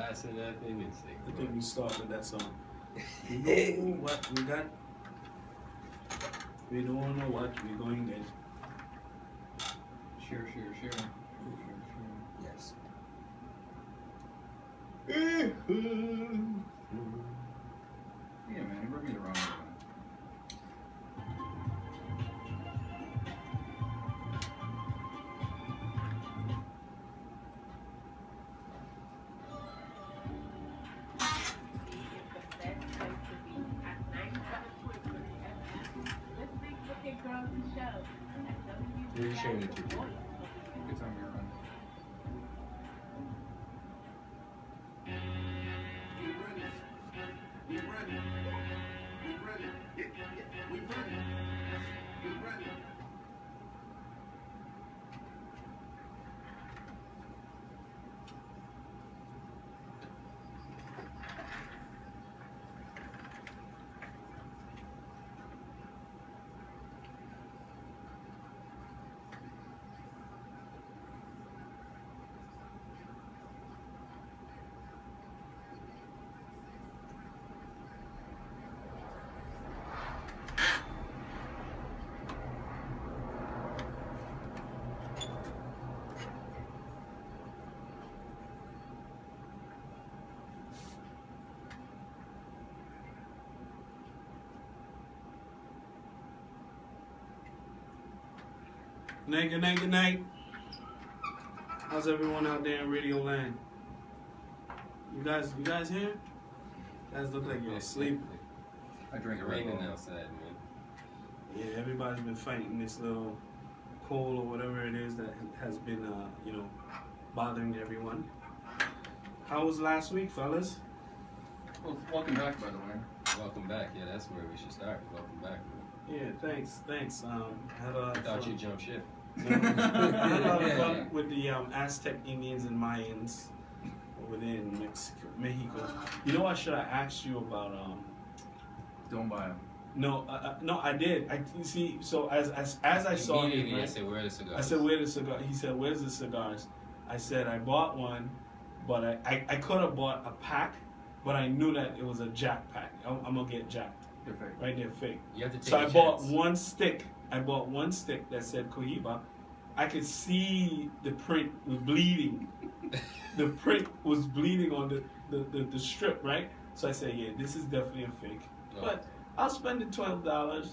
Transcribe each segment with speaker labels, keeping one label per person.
Speaker 1: blasting that thing and say,
Speaker 2: I think we start with that song. You know what we got? We don't know what we're going to get.
Speaker 3: Sure.
Speaker 1: yes.
Speaker 3: Yeah, man, rub me the wrong way.
Speaker 1: Who are you sharing it to?
Speaker 3: Good time you're running.
Speaker 2: Good night. How's everyone out there in Radio Land? You guys here? You guys look like you're asleep.
Speaker 3: I drink
Speaker 1: It's
Speaker 3: a Red
Speaker 1: raining
Speaker 3: Bull.
Speaker 1: outside, man.
Speaker 2: Yeah, everybody's been fighting this little cold or whatever it is that has been, bothering everyone. How was last week, fellas?
Speaker 3: Well, welcome back, by the way.
Speaker 1: Welcome back. Yeah, that's where we should start. Welcome back.
Speaker 2: Yeah, thanks. Had a lot
Speaker 1: I
Speaker 2: of
Speaker 1: thought
Speaker 2: fun.
Speaker 1: you jumped ship.
Speaker 2: Had a lot of fun with the Aztec Indians and Mayans over there in Mexico. You know, I should have asked you about.
Speaker 3: Don't buy them.
Speaker 2: No, I did. You see, so as I saw him,
Speaker 1: Immediately, I
Speaker 2: right?
Speaker 1: said, where are the cigars?
Speaker 2: I said, "Where the cigar?" He said, "Where's the cigars?" I said, "I bought one, but I could have bought a pack, but I knew that it was a Jack pack. I'm gonna get jacked.
Speaker 3: They're fake.
Speaker 2: Right, they're fake.
Speaker 1: You have to take
Speaker 2: So
Speaker 1: a
Speaker 2: I bought
Speaker 1: chance.
Speaker 2: one stick. I bought one stick that said Cohiba. I could see the print was bleeding. The print was bleeding on the strip, right? So I said, yeah, this is definitely a fake.
Speaker 1: Oh.
Speaker 2: But I'll spend the $12,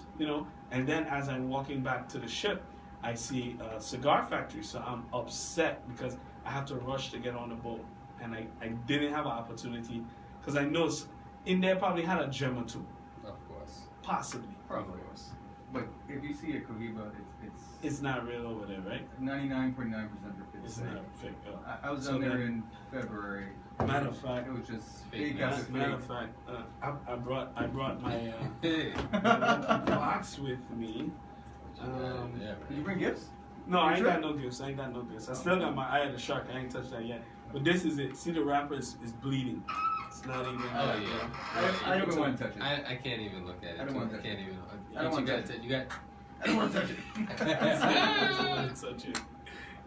Speaker 2: And then as I'm walking back to the ship, I see a cigar factory. So I'm upset because I have to rush to get on the boat. And I didn't have an opportunity because I know in there probably had a gem or two.
Speaker 1: Of course.
Speaker 2: Possibly.
Speaker 3: Probably. But if you see a Cohiba,
Speaker 2: It's not real over there, right?
Speaker 3: 99.9%
Speaker 2: It's
Speaker 3: fake.
Speaker 2: not fake.
Speaker 3: I was
Speaker 2: So
Speaker 3: down there
Speaker 2: then-
Speaker 3: in February.
Speaker 2: Matter of fact,
Speaker 3: It was just
Speaker 1: Fake
Speaker 3: fake after
Speaker 2: matter of
Speaker 3: fake.
Speaker 2: fact, I brought my
Speaker 1: Hey.
Speaker 2: box with me.
Speaker 1: Yeah,
Speaker 3: Did you
Speaker 1: right.
Speaker 3: bring gifts?
Speaker 2: No, I ain't got no gifts. I still got my eye of the shark. I ain't touched that yet. But this is it. See, the wrapper is bleeding. It's not even.
Speaker 1: Oh, yeah.
Speaker 3: I don't want to touch it.
Speaker 1: I can't even look at it.
Speaker 3: I don't want to touch
Speaker 1: can't
Speaker 3: it.
Speaker 1: even.
Speaker 3: I don't want to
Speaker 1: you
Speaker 3: touch it.
Speaker 1: You got.
Speaker 3: I don't want to touch it.
Speaker 2: I don't touch it.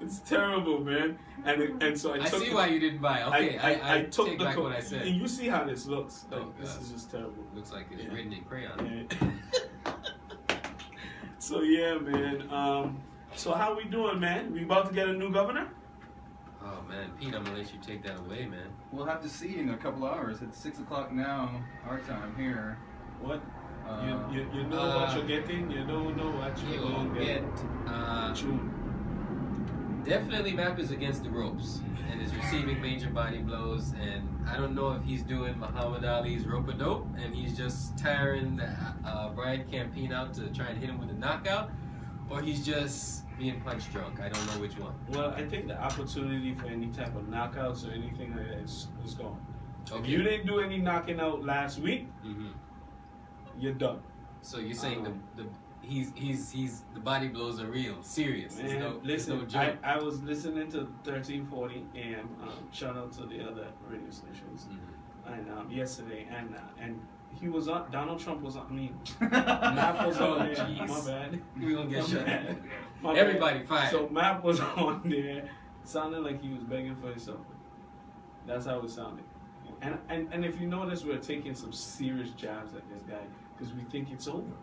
Speaker 2: It's terrible, man. And so I
Speaker 1: I
Speaker 2: took
Speaker 1: see why you didn't buy. Okay,
Speaker 2: I took
Speaker 1: take
Speaker 2: the
Speaker 1: back
Speaker 2: co-
Speaker 1: what I said.
Speaker 2: And you see how this looks. Like,
Speaker 1: Oh,
Speaker 2: this
Speaker 1: God.
Speaker 2: is just terrible.
Speaker 1: Looks like it's
Speaker 2: Yeah.
Speaker 1: written in crayon.
Speaker 2: Yeah. So yeah, man. So how we doing, man? We about to get a new governor?
Speaker 1: Oh man, Pete, I'm gonna let you take that away, man.
Speaker 3: We'll have to see in a couple hours. It's 6 o'clock now, our time here.
Speaker 2: What?
Speaker 3: Uh,
Speaker 2: You know what you're getting. You don't know what you're
Speaker 1: You'll
Speaker 2: gonna
Speaker 1: get.
Speaker 2: get. Tune.
Speaker 1: Definitely, Mapp is against the ropes and is receiving major body blows. And I don't know if he's doing Muhammad Ali's rope-a-dope and he's just tiring Bryan Campine out to try and hit him with a knockout, or he's just being punch drunk. I don't know which one.
Speaker 2: Well, I think the opportunity for any type of knockouts or anything like that is gone. If
Speaker 1: Okay.
Speaker 2: you didn't do any knocking out last week,
Speaker 1: Mm-hmm.
Speaker 2: you're done.
Speaker 1: So you're saying he's the body blows are real, serious.
Speaker 2: Man,
Speaker 1: There's no
Speaker 2: listen,
Speaker 1: joke.
Speaker 2: I was listening to 1340 AM. Shout out to the other radio stations.
Speaker 1: Mhm.
Speaker 2: And yesterday, and he was on. Donald Trump was on. I mean, Mapp was on there.
Speaker 1: jeez.
Speaker 2: My bad.
Speaker 1: We gonna get
Speaker 2: My
Speaker 1: shut.
Speaker 2: bad. My
Speaker 1: Everybody
Speaker 2: bad.
Speaker 1: fired.
Speaker 2: So Mapp was on there. Sounded like he was begging for his supper. That's how it sounded. And if you notice, we're taking some serious jabs at this guy because we think it's over.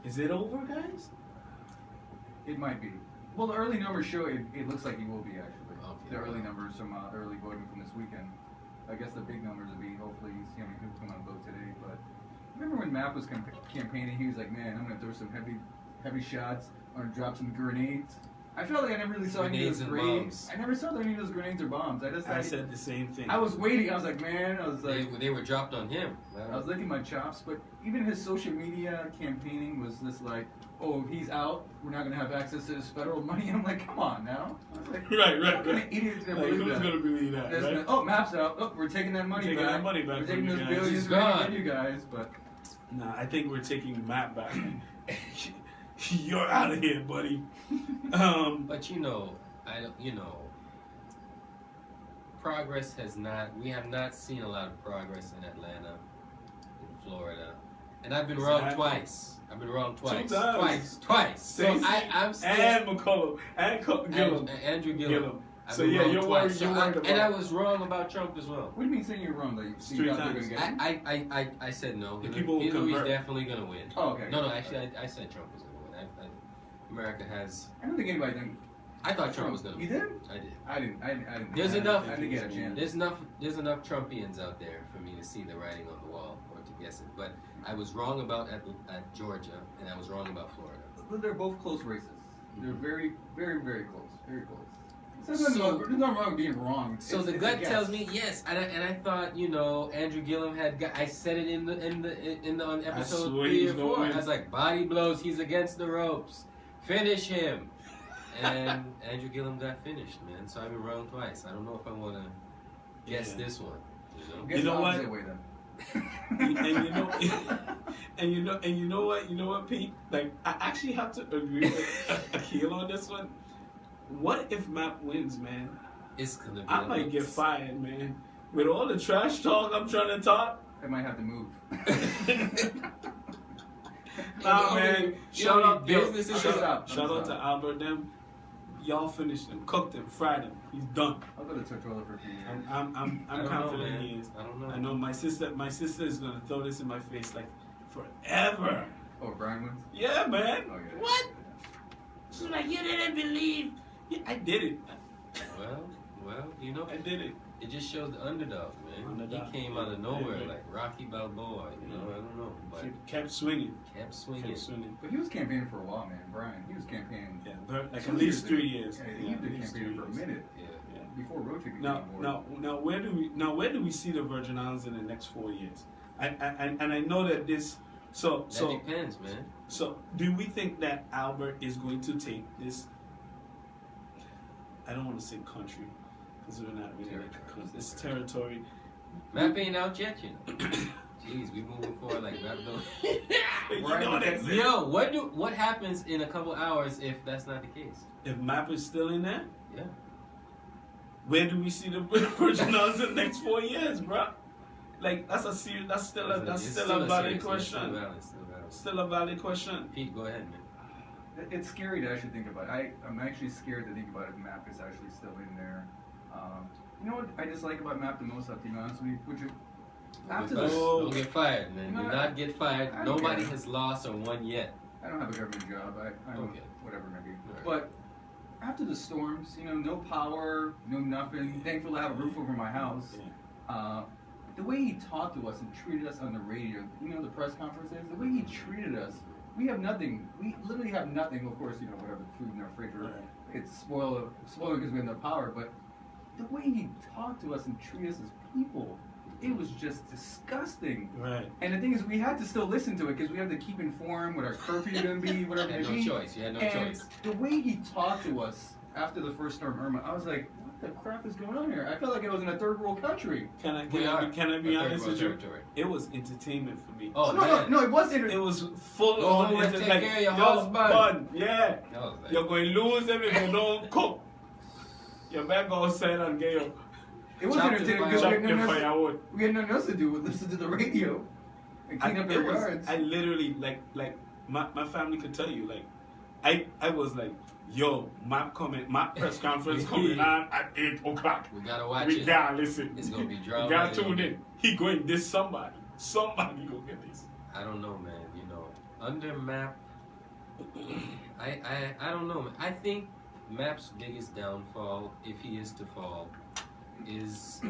Speaker 2: Is it over, guys?
Speaker 3: It might be. Well, the early numbers show it looks like he will be actually.
Speaker 1: Okay.
Speaker 3: The early numbers from early voting from this weekend. I guess the big numbers would be hopefully he's going to come out and vote today. But remember when Mapp was campaigning, he was like, "Man, I'm going to throw some heavy shots. I'm going to drop some grenades." I felt like I never really saw any of those grenades. I never saw any of those grenades or bombs.
Speaker 2: I said the same thing.
Speaker 3: I was waiting. I was like, man,
Speaker 1: they were dropped on him.
Speaker 3: I was licking my chops, but even his social media campaigning was just like, oh, he's out. We're not gonna have access to his federal money. I'm like, come on now. I was like,
Speaker 2: right.
Speaker 3: What kind of idiot's gonna believe
Speaker 2: who's
Speaker 3: that?
Speaker 2: gonna believe that? Right?
Speaker 3: Oh, Mapp's out. Oh, we're taking that money back. We're taking those billions from you guys, but.
Speaker 2: Nah, I think we're taking Mapp back. You're out of here, buddy.
Speaker 1: But progress has not. We have not seen a lot of progress in Atlanta, in Florida, and I've been wrong twice. I've been wrong twice. Twice. So I'm still.
Speaker 2: And McCullough and Gillum.
Speaker 1: Andrew Gillum.
Speaker 2: So yeah, you're worried.
Speaker 1: And I was wrong about Trump as well.
Speaker 3: What do you mean saying you're wrong? Like,
Speaker 2: Three times.
Speaker 1: I said no.
Speaker 2: Hillary's
Speaker 1: definitely gonna win.
Speaker 3: Oh, okay.
Speaker 1: No, actually, I said Trump was gonna win. America has.
Speaker 3: I don't think anybody think.
Speaker 1: I thought Trump was gonna win.
Speaker 3: You did?
Speaker 1: I did.
Speaker 3: I didn't.
Speaker 1: There's enough.
Speaker 3: I didn't get a chance.
Speaker 1: There's enough Trumpians out there for me to see the writing on the wall or to guess it. But I was wrong about at Georgia, and I was wrong about Florida.
Speaker 3: They're both close races. They're very, very, very close. Very close. There's nothing wrong with being wrong.
Speaker 1: So the gut tells me yes, and I thought Andrew Gillum had. I said it on episode 3 or 4. I was like, body blows. He's against the ropes. Finish him. And Andrew Gillum got finished, man. So I've been wrong twice. I don't know if I want to guess this one.
Speaker 2: You know what? and you know what, Pete? Like, I actually have to agree with Akil on this one. What if Mapp wins, man?
Speaker 1: It's gonna be.
Speaker 2: I might get fired, man. With all the trash talk I'm trying to talk,
Speaker 3: I might have to move.
Speaker 2: Nah, man. Shout out
Speaker 3: to
Speaker 2: Albert. Them, y'all finished him, cooked him, fried him. He's done.
Speaker 3: I'll go to Tortola for a few years.
Speaker 2: I'm confident he is.
Speaker 1: I don't know.
Speaker 2: I know my sister is gonna throw this in my face like forever.
Speaker 3: Oh, Bryan wins?
Speaker 2: Yeah, man.
Speaker 3: Oh, yeah.
Speaker 2: What? She's like, you didn't believe. Yeah, I did it.
Speaker 1: Well,
Speaker 2: I did it.
Speaker 1: It just shows the underdog, man. He came out of nowhere like Rocky Balboa. I don't know, but
Speaker 2: She kept swinging.
Speaker 3: But he was campaigning for a while, man. Bryan, he was campaigning.
Speaker 2: Yeah, like at least 3 years.
Speaker 3: Yeah, he was campaigning for a minute.
Speaker 1: Yeah.
Speaker 3: Before Roach became on board.
Speaker 2: Now, where do we see the Virgin Islands in the next 4 years? And I know that this. So
Speaker 1: depends, man.
Speaker 2: So do we think that Albert is going to take this? I don't want to say country because we're not really like a country. This territory.
Speaker 1: Mapp ain't out yet, Jeez, we moving forward like Mapp what happens in a couple hours if that's not the case?
Speaker 2: If Mapp is still in there?
Speaker 1: Yeah.
Speaker 2: Where do we see the Virgin Islands in the next 4 years, bro? Like that's still a valid question. Still a valid question.
Speaker 1: Pete, go ahead, man.
Speaker 3: It's scary to actually think about it. I'm actually scared to think about if Mapp is actually still in there. You know what I dislike about Mapp the most, to be honest with you?
Speaker 1: Don't get fired, man. Do not get fired. Nobody
Speaker 3: care.
Speaker 1: has lost or won yet.
Speaker 3: I don't have a government job. I don't
Speaker 1: Okay.
Speaker 3: whatever it may be.
Speaker 1: Right.
Speaker 3: But after the storms, no power, no nothing. Thankful to have a roof over my house. The way he talked to us and treated us on the radio, the press conferences, the way he treated us, we have nothing. We literally have nothing. Of course, whatever food in our refrigerator, it's spoiling because we have no power. But the way he talked to us and treated us as people, it was just disgusting.
Speaker 2: Right.
Speaker 3: And the thing is, we had to still listen to it because we had to keep informed what our curfew going to be, whatever it may be.
Speaker 1: You had no choice.
Speaker 3: The way he talked to us after the first storm Irma, I was like, what the crap is going on here? I felt like it was in a third world country.
Speaker 2: Can I be honest with you? It was entertainment for me.
Speaker 1: Oh,
Speaker 3: no, it was
Speaker 2: It was full
Speaker 1: on
Speaker 2: entertainment.
Speaker 1: Take care of your husband.
Speaker 2: Yeah. You're going to lose them if you don't cook. You better go outside and get your...
Speaker 3: It was entertaining because we had nothing else to do but listen to the radio and clean up their yards.
Speaker 2: I literally, like my family could tell you, like, I was like, yo, Mapp press conference coming on at 8:00.
Speaker 1: We gotta watch
Speaker 2: We
Speaker 1: it.
Speaker 2: gotta listen.
Speaker 1: It's gonna be drama.
Speaker 2: We gotta tune in. He going this somebody. Somebody go get this.
Speaker 1: I don't know, man. You know, under Mapp, I don't know, man. I think Mapp's biggest downfall, if he is to fall, is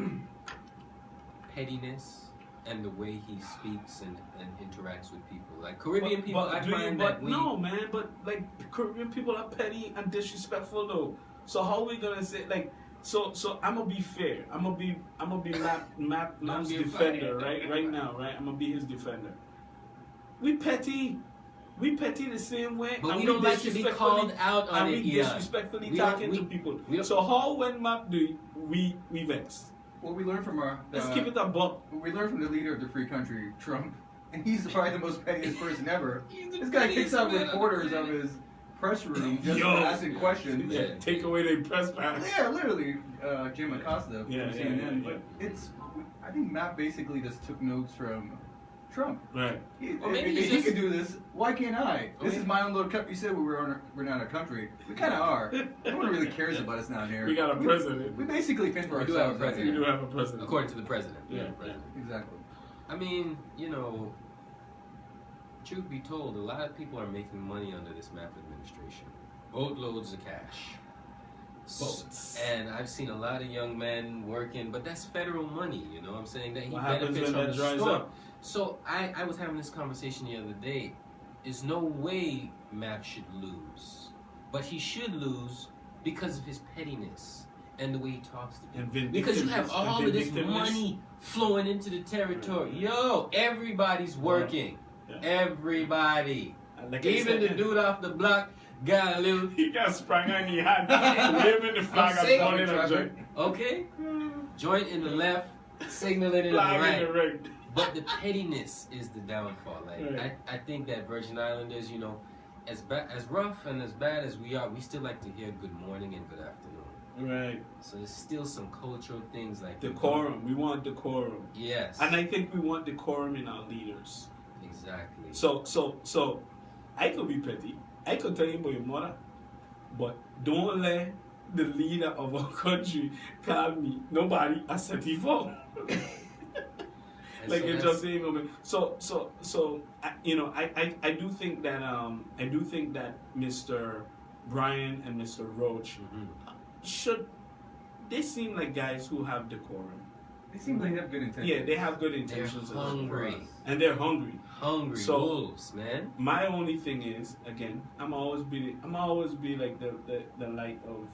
Speaker 1: pettiness and the way he speaks and interacts with people. Like Caribbean people, I find that we...
Speaker 2: No, man, but like Caribbean people are petty and disrespectful though. So how are we gonna say like? So I'm gonna be fair. I'm gonna be Mapp's defender, right? Right now, right? I'm gonna be his defender. We petty the same way.
Speaker 1: But
Speaker 2: and
Speaker 1: we don't like to be called out on
Speaker 2: and
Speaker 1: it,
Speaker 2: we disrespectfully talking to people. So how when Mapp do it, we vex?
Speaker 3: Well, we learned from
Speaker 2: Let's keep it a buck.
Speaker 3: we learned from the leader of the free country, Trump, and he's probably the most pettiest person ever. This guy kicks out reporters of his press room just for asking questions.
Speaker 2: Yeah, take away their press pass.
Speaker 3: Yeah, literally, Jim Acosta from
Speaker 2: Yeah,
Speaker 3: CNN.
Speaker 2: yeah.
Speaker 3: But I think Matt basically just took notes from Trump.
Speaker 2: Right.
Speaker 1: Or maybe
Speaker 3: If he could do this, why can't I? This
Speaker 1: Okay.
Speaker 3: is my own little country. You said we're not a country. We kind of are. No one really cares about us down here.
Speaker 2: We got a president.
Speaker 3: We basically fend for
Speaker 1: We do have a
Speaker 3: ourselves.
Speaker 1: president.
Speaker 2: We do have a president.
Speaker 1: According to the president.
Speaker 2: Yeah.
Speaker 3: Exactly.
Speaker 1: I mean, you know, truth be told, a lot of people are making money under this Mapp administration. Boatloads of cash.
Speaker 2: Boats.
Speaker 1: And I've seen a lot of young men working, but that's federal money, you know what I'm saying? That he
Speaker 2: What happens
Speaker 1: benefits
Speaker 2: when
Speaker 1: from
Speaker 2: that
Speaker 1: the
Speaker 2: dries
Speaker 1: storm.
Speaker 2: up?
Speaker 1: So I was having this conversation the other day. There's no way Mapp should lose. But he should lose because of his pettiness and the way he talks to people.
Speaker 2: And
Speaker 1: Because you have
Speaker 2: vindictiveness.
Speaker 1: all
Speaker 2: And
Speaker 1: of this
Speaker 2: vindictiveness.
Speaker 1: money flowing into the territory. Yo, everybody's working.
Speaker 2: Yeah.
Speaker 1: Everybody.
Speaker 2: Like I
Speaker 1: Even
Speaker 2: said,
Speaker 1: the dude off the block got a little...
Speaker 2: he got sprung on the hand, waving the flag
Speaker 1: I'm
Speaker 2: and calling
Speaker 1: saying,
Speaker 2: a joint.
Speaker 1: Okay? Joint in the left, signaling in the
Speaker 2: Flag in the
Speaker 1: right.
Speaker 2: right.
Speaker 1: But the pettiness is the downfall. Like
Speaker 2: Right.
Speaker 1: I think that Virgin Islanders, you know, as rough and as bad as we are, we still like to hear good morning and good afternoon.
Speaker 2: Right.
Speaker 1: So there's still some cultural things like
Speaker 2: Decorum. We want decorum.
Speaker 1: Yes.
Speaker 2: And I think we want decorum in our leaders.
Speaker 1: Exactly.
Speaker 2: So I could be petty. I could tell you about your mother. But don't let the leader of our country call me nobody a certified. Like
Speaker 1: so
Speaker 2: you
Speaker 1: that's-
Speaker 2: just saying, so I do think that Mr. Bryan and Mr. Roach
Speaker 1: Mhm.
Speaker 2: they seem like guys who have decorum.
Speaker 3: They seem like they have good intentions.
Speaker 2: Yeah, they have good
Speaker 1: They're
Speaker 2: intentions as well.
Speaker 1: hungry.
Speaker 2: And they're hungry.
Speaker 1: Hungry
Speaker 2: So-
Speaker 1: wolves, man.
Speaker 2: My only thing is, again, I'm always be like the light of.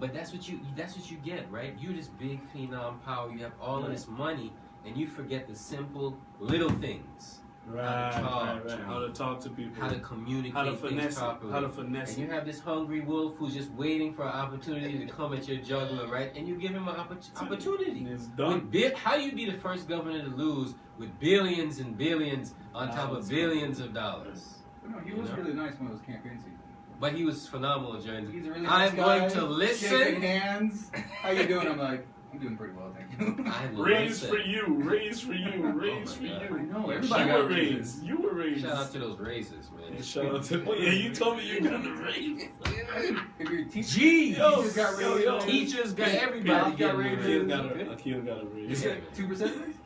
Speaker 1: But that's what you get, right? You're this big phenom power, you have all of this money, and you forget the simple little things.
Speaker 2: Right.
Speaker 1: talk
Speaker 2: How to talk to people.
Speaker 1: How to communicate
Speaker 2: How to
Speaker 1: things
Speaker 2: finesse it.
Speaker 1: properly.
Speaker 2: How to finesse
Speaker 1: And you
Speaker 2: it.
Speaker 1: have this hungry wolf who's just waiting for an opportunity to come at your jugular, right? And you give him an opportunity.
Speaker 2: And it's done.
Speaker 1: How you be the first governor to lose with billions and billions on top of
Speaker 2: Dollars.
Speaker 1: billions of dollars?
Speaker 3: But no, he was really nice when it was campaign season.
Speaker 1: But he was phenomenal during.
Speaker 3: He's a really nice
Speaker 1: I'm
Speaker 3: guy,
Speaker 1: going to listen.
Speaker 3: shaking hands. How you doing? I'm like, I'm doing pretty well, thank you.
Speaker 1: I will
Speaker 2: Raise
Speaker 1: listen.
Speaker 2: for you, raise for you, raise for
Speaker 1: God.
Speaker 2: you.
Speaker 3: I know,
Speaker 1: Yeah,
Speaker 3: everybody
Speaker 2: You
Speaker 3: got
Speaker 2: were
Speaker 3: raises.
Speaker 2: raised. You were raised.
Speaker 1: Shout out to those raises, man.
Speaker 2: Yeah, shout out to. Oh yeah, you told me you got the raise.
Speaker 3: If your teacher,
Speaker 1: Jeez.
Speaker 3: teachers got raises,
Speaker 1: Teachers got
Speaker 3: Yeah,
Speaker 1: everybody
Speaker 3: got
Speaker 1: getting
Speaker 3: raises.
Speaker 1: raises.
Speaker 2: Akil got a
Speaker 3: you
Speaker 2: raise.
Speaker 3: said 2% raise?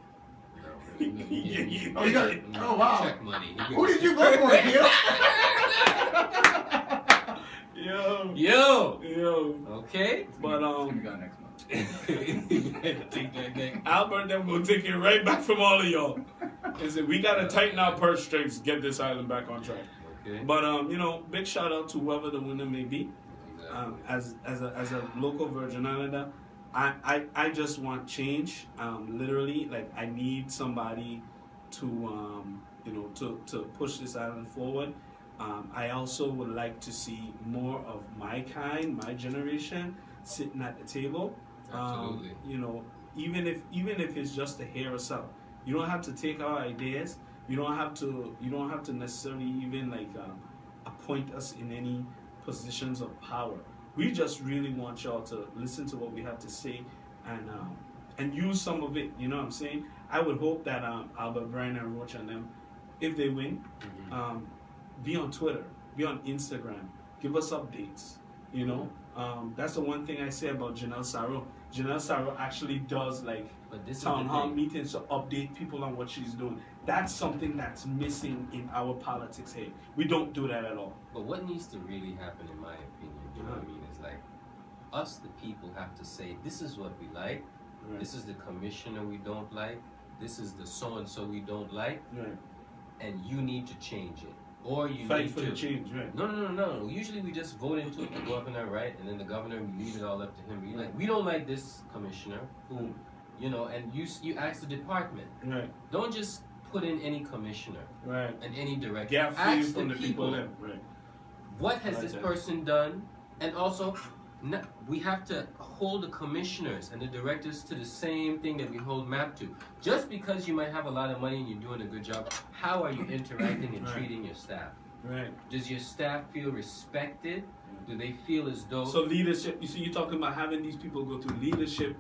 Speaker 2: Yeah.
Speaker 3: Oh, you got it. Oh, wow.
Speaker 1: Check money.
Speaker 3: Who did you vote for, Akil?
Speaker 2: Yo.
Speaker 1: Okay.
Speaker 2: But
Speaker 3: It's gonna be gone next month.
Speaker 1: Take that thing.
Speaker 2: Albert them will take it right back from all of y'all. They said we gotta tighten our purse strings, get this island back on track.
Speaker 1: Okay.
Speaker 2: But big shout out to whoever the winner may be. As a local Virgin Islander, I just want change. Literally, like I need somebody to to push this island forward. I also would like to see more of my kind, my generation, sitting at the table.
Speaker 1: Absolutely.
Speaker 2: Even if it's to hear us out. You don't have to take our ideas. You don't have to necessarily even appoint us in any positions of power. We just really want y'all to listen to what we have to say and use some of it. You know what I'm saying? I would hope that Albert, Bryan, and Roach and them, if they win, be on Twitter. Be on Instagram. Give us updates. You know, that's the one thing I say about Janelle Saro. Janelle Saro actually does like
Speaker 1: But this
Speaker 2: town
Speaker 1: is the
Speaker 2: hall
Speaker 1: thing.
Speaker 2: meetings to update people on what she's doing. That's something that's missing in our politics here. We don't do that at all.
Speaker 1: But what needs to really happen, in my opinion, you know what I mean, is like us, the people, have to say, this is what we like.
Speaker 2: Right.
Speaker 1: This is the commissioner we don't like. This is the so and so we don't like,
Speaker 2: Right.
Speaker 1: and you need to change it, or you
Speaker 2: Fight
Speaker 1: need
Speaker 2: for
Speaker 1: to
Speaker 2: the change, right?
Speaker 1: No. Usually we just vote into the governor, right? And then the governor, we leave it all up to him. We like, we don't like this commissioner, who, you know, and you ask the department.
Speaker 2: Right.
Speaker 1: Don't just put in any commissioner
Speaker 2: Right.
Speaker 1: and any director.
Speaker 2: Gap feed
Speaker 1: Ask
Speaker 2: from
Speaker 1: the
Speaker 2: the people
Speaker 1: people,
Speaker 2: there. Right.
Speaker 1: what has
Speaker 2: Like
Speaker 1: this
Speaker 2: that.
Speaker 1: person done? And also, we have to hold the commissioners and the directors to the same thing that we hold Mapp to. Just because you might have a lot of money and you're doing a good job, how are you interacting and
Speaker 2: Right.
Speaker 1: treating your staff?
Speaker 2: Right.
Speaker 1: Does your staff feel respected? Do they feel as though...
Speaker 2: So leadership. You see, you're talking about having these people go through leadership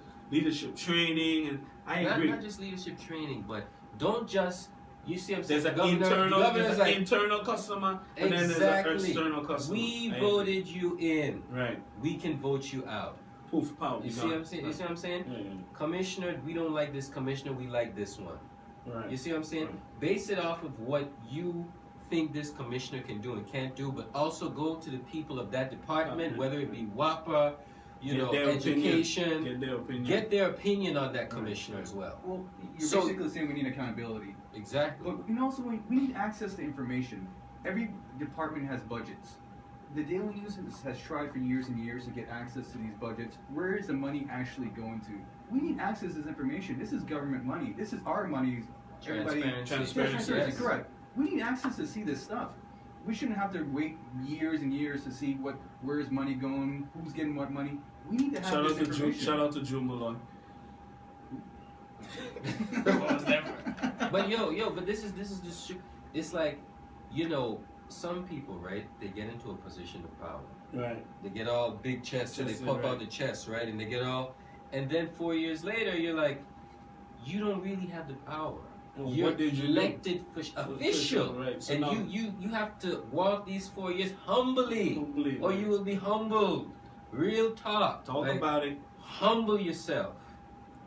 Speaker 2: training, and I agree.
Speaker 1: Not just leadership training, but don't just... You see what I'm saying?
Speaker 2: There's
Speaker 1: The
Speaker 2: an
Speaker 1: governor's like,
Speaker 2: internal customer, and then there's
Speaker 1: exactly.
Speaker 2: an external customer.
Speaker 1: We
Speaker 2: I
Speaker 1: voted you in.
Speaker 2: agree. Right.
Speaker 1: We can vote you out.
Speaker 2: Poof, pow.
Speaker 1: You see what I'm saying? You see what I'm saying?
Speaker 2: Yeah,
Speaker 1: Commissioner, we don't like this commissioner, we like this one.
Speaker 2: yeah. Right.
Speaker 1: You see what I'm saying?
Speaker 2: Right.
Speaker 1: Base it off of what you think this commissioner can do and can't do, but also go to the people of that department, whether it be WAPA, you
Speaker 2: Get
Speaker 1: know,
Speaker 2: their
Speaker 1: education,
Speaker 2: Get their opinion.
Speaker 1: get their opinion on that commissioner as well.
Speaker 3: Well, you're
Speaker 1: So-
Speaker 3: basically saying we need accountability.
Speaker 1: Exactly.
Speaker 3: But also we need access to information. Every department has budgets. The Daily News has tried for years and years to get access to these budgets. Where is the money actually going to? We need access to this information. This is government money. This is our money. Everybody,
Speaker 2: Transparency,
Speaker 3: Yes,
Speaker 2: yes.
Speaker 3: correct. We need access to see this stuff. We shouldn't have to wait years and years to see where is money going, who's getting what money. We need to have
Speaker 2: Shout
Speaker 3: this
Speaker 2: out to
Speaker 3: information.
Speaker 2: Shout out to Drew Malone.
Speaker 1: But this is the it's like, you know, some people, right? They get into a position of power.
Speaker 2: Right.
Speaker 1: They get all big chests, so they
Speaker 2: Chested,
Speaker 1: puff
Speaker 2: right.
Speaker 1: out the chest, right? And they get all, and then 4 years later, you're like, you don't really have the power.
Speaker 2: Well,
Speaker 1: You're
Speaker 2: what did you do?
Speaker 1: elected official,
Speaker 2: right. So
Speaker 1: and
Speaker 2: now-
Speaker 1: you have to walk these 4 years humbly,
Speaker 2: Humbly,
Speaker 1: or
Speaker 2: right.
Speaker 1: you will be humbled. Real talk.
Speaker 2: Talk
Speaker 1: Like,
Speaker 2: about it.
Speaker 1: humble yourself.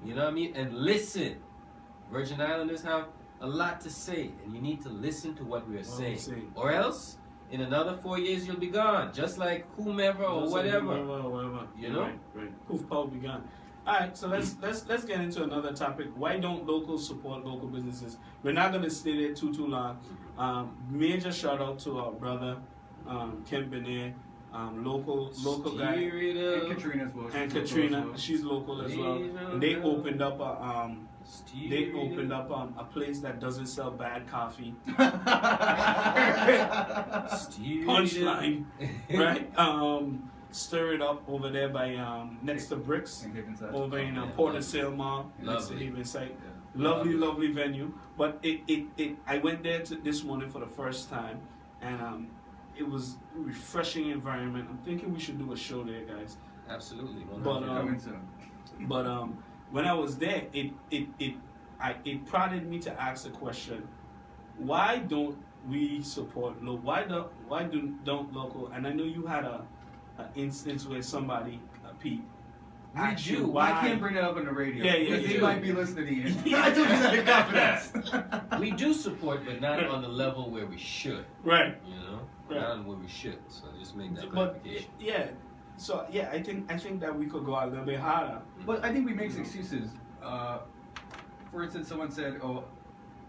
Speaker 1: You know what I mean? And listen. Virgin Islanders have a lot to say, and you need to listen to what we are saying. Or else, in another 4 years, you'll be gone. Just like whomever or
Speaker 2: Just like
Speaker 1: whatever.
Speaker 2: whatever.
Speaker 1: You know?
Speaker 2: Right. Poof, pow, be gone. All right, so let's get into another topic. Why don't locals support local businesses? We're not gonna stay there too long. Major shout out to our brother, Ken Benet, local guy,
Speaker 1: Steer it
Speaker 3: And
Speaker 1: up.
Speaker 3: Katrina as well.
Speaker 2: and
Speaker 3: She's local
Speaker 2: Katrina,
Speaker 3: as well.
Speaker 2: she's local as well. And they opened up a place that doesn't sell bad coffee.
Speaker 1: Steer
Speaker 2: Punchline,
Speaker 1: it up.
Speaker 2: right? Stir it up over there by next to Bricks,
Speaker 3: And Havenside.
Speaker 2: over in
Speaker 1: Yeah,
Speaker 2: Port
Speaker 1: lovely.
Speaker 2: of Sale Mall, next to
Speaker 1: Lovely.
Speaker 2: Havenside.
Speaker 3: Yeah.
Speaker 2: Lovely venue. But I went there this morning for the first time, and it was a refreshing environment. I'm thinking we should do a show there, guys.
Speaker 1: Absolutely.
Speaker 2: But,
Speaker 3: Coming soon.
Speaker 2: But when I was there, it prodded me to ask the question: why don't we support local? Why don't local? And I know you had an instance where somebody, Pete, asked you why.
Speaker 3: I can't bring it up on the radio.
Speaker 2: Yeah,
Speaker 3: Because they
Speaker 1: you
Speaker 3: might be listening in. I told you that in confidence.
Speaker 1: We do support, but not on the level where we should.
Speaker 2: Right.
Speaker 1: You know?
Speaker 2: Right.
Speaker 1: Not on where we should. So just make that
Speaker 2: But
Speaker 1: clarification.
Speaker 2: yeah, so yeah, I think that we could go a little bit harder.
Speaker 3: But I think we make excuses. For instance, someone said, "Oh,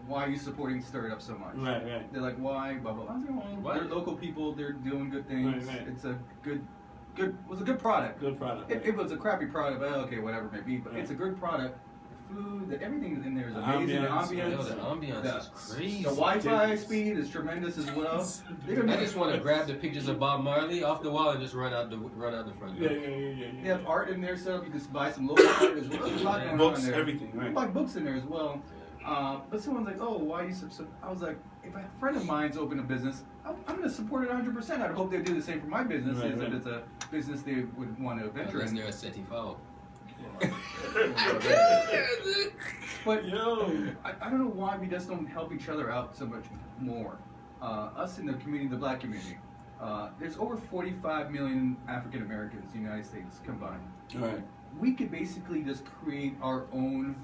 Speaker 3: why are you supporting Stir It Up so much?"
Speaker 2: Right.
Speaker 3: They're like, "Why?" Blah blah. I was like, "Well,
Speaker 1: What?
Speaker 3: they're local people. They're doing good things.
Speaker 2: Right.
Speaker 3: It's a good. It was a good product.
Speaker 2: Good product.
Speaker 3: It was a crappy product, but okay, whatever it may be. But
Speaker 2: Right.
Speaker 3: it's a good product. The food, everything in there is
Speaker 2: The
Speaker 3: amazing. The
Speaker 2: ambience,
Speaker 3: ambience,
Speaker 1: Yo, the ambiance is crazy.
Speaker 3: The Wi-Fi
Speaker 2: Ridiculous.
Speaker 3: speed is tremendous as well.
Speaker 1: I just want to grab the pictures of Bob Marley off the wall and just run out the front door.
Speaker 2: Yeah.
Speaker 3: They have art in there, so you can buy some local art as well. There's a lot going on
Speaker 2: Books,
Speaker 3: there.
Speaker 2: everything,
Speaker 3: You
Speaker 2: right.
Speaker 3: can buy books in there as well. But someone's like, "Oh, why you sub?" I was like, "If a friend of mine's opened a business, I'm going to support it 100%. I'd hope they do the same for my business.
Speaker 2: Right,
Speaker 3: If
Speaker 2: right.
Speaker 3: it's a business they would want to venture
Speaker 1: Unless
Speaker 3: in."
Speaker 1: they're a SETI foul.
Speaker 3: But
Speaker 2: Yo.
Speaker 3: I don't know why we just don't help each other out so much more. Us in the community, the black community. There's over 45 million African Americans in the United States combined.
Speaker 2: Right.
Speaker 3: We could basically just create our own,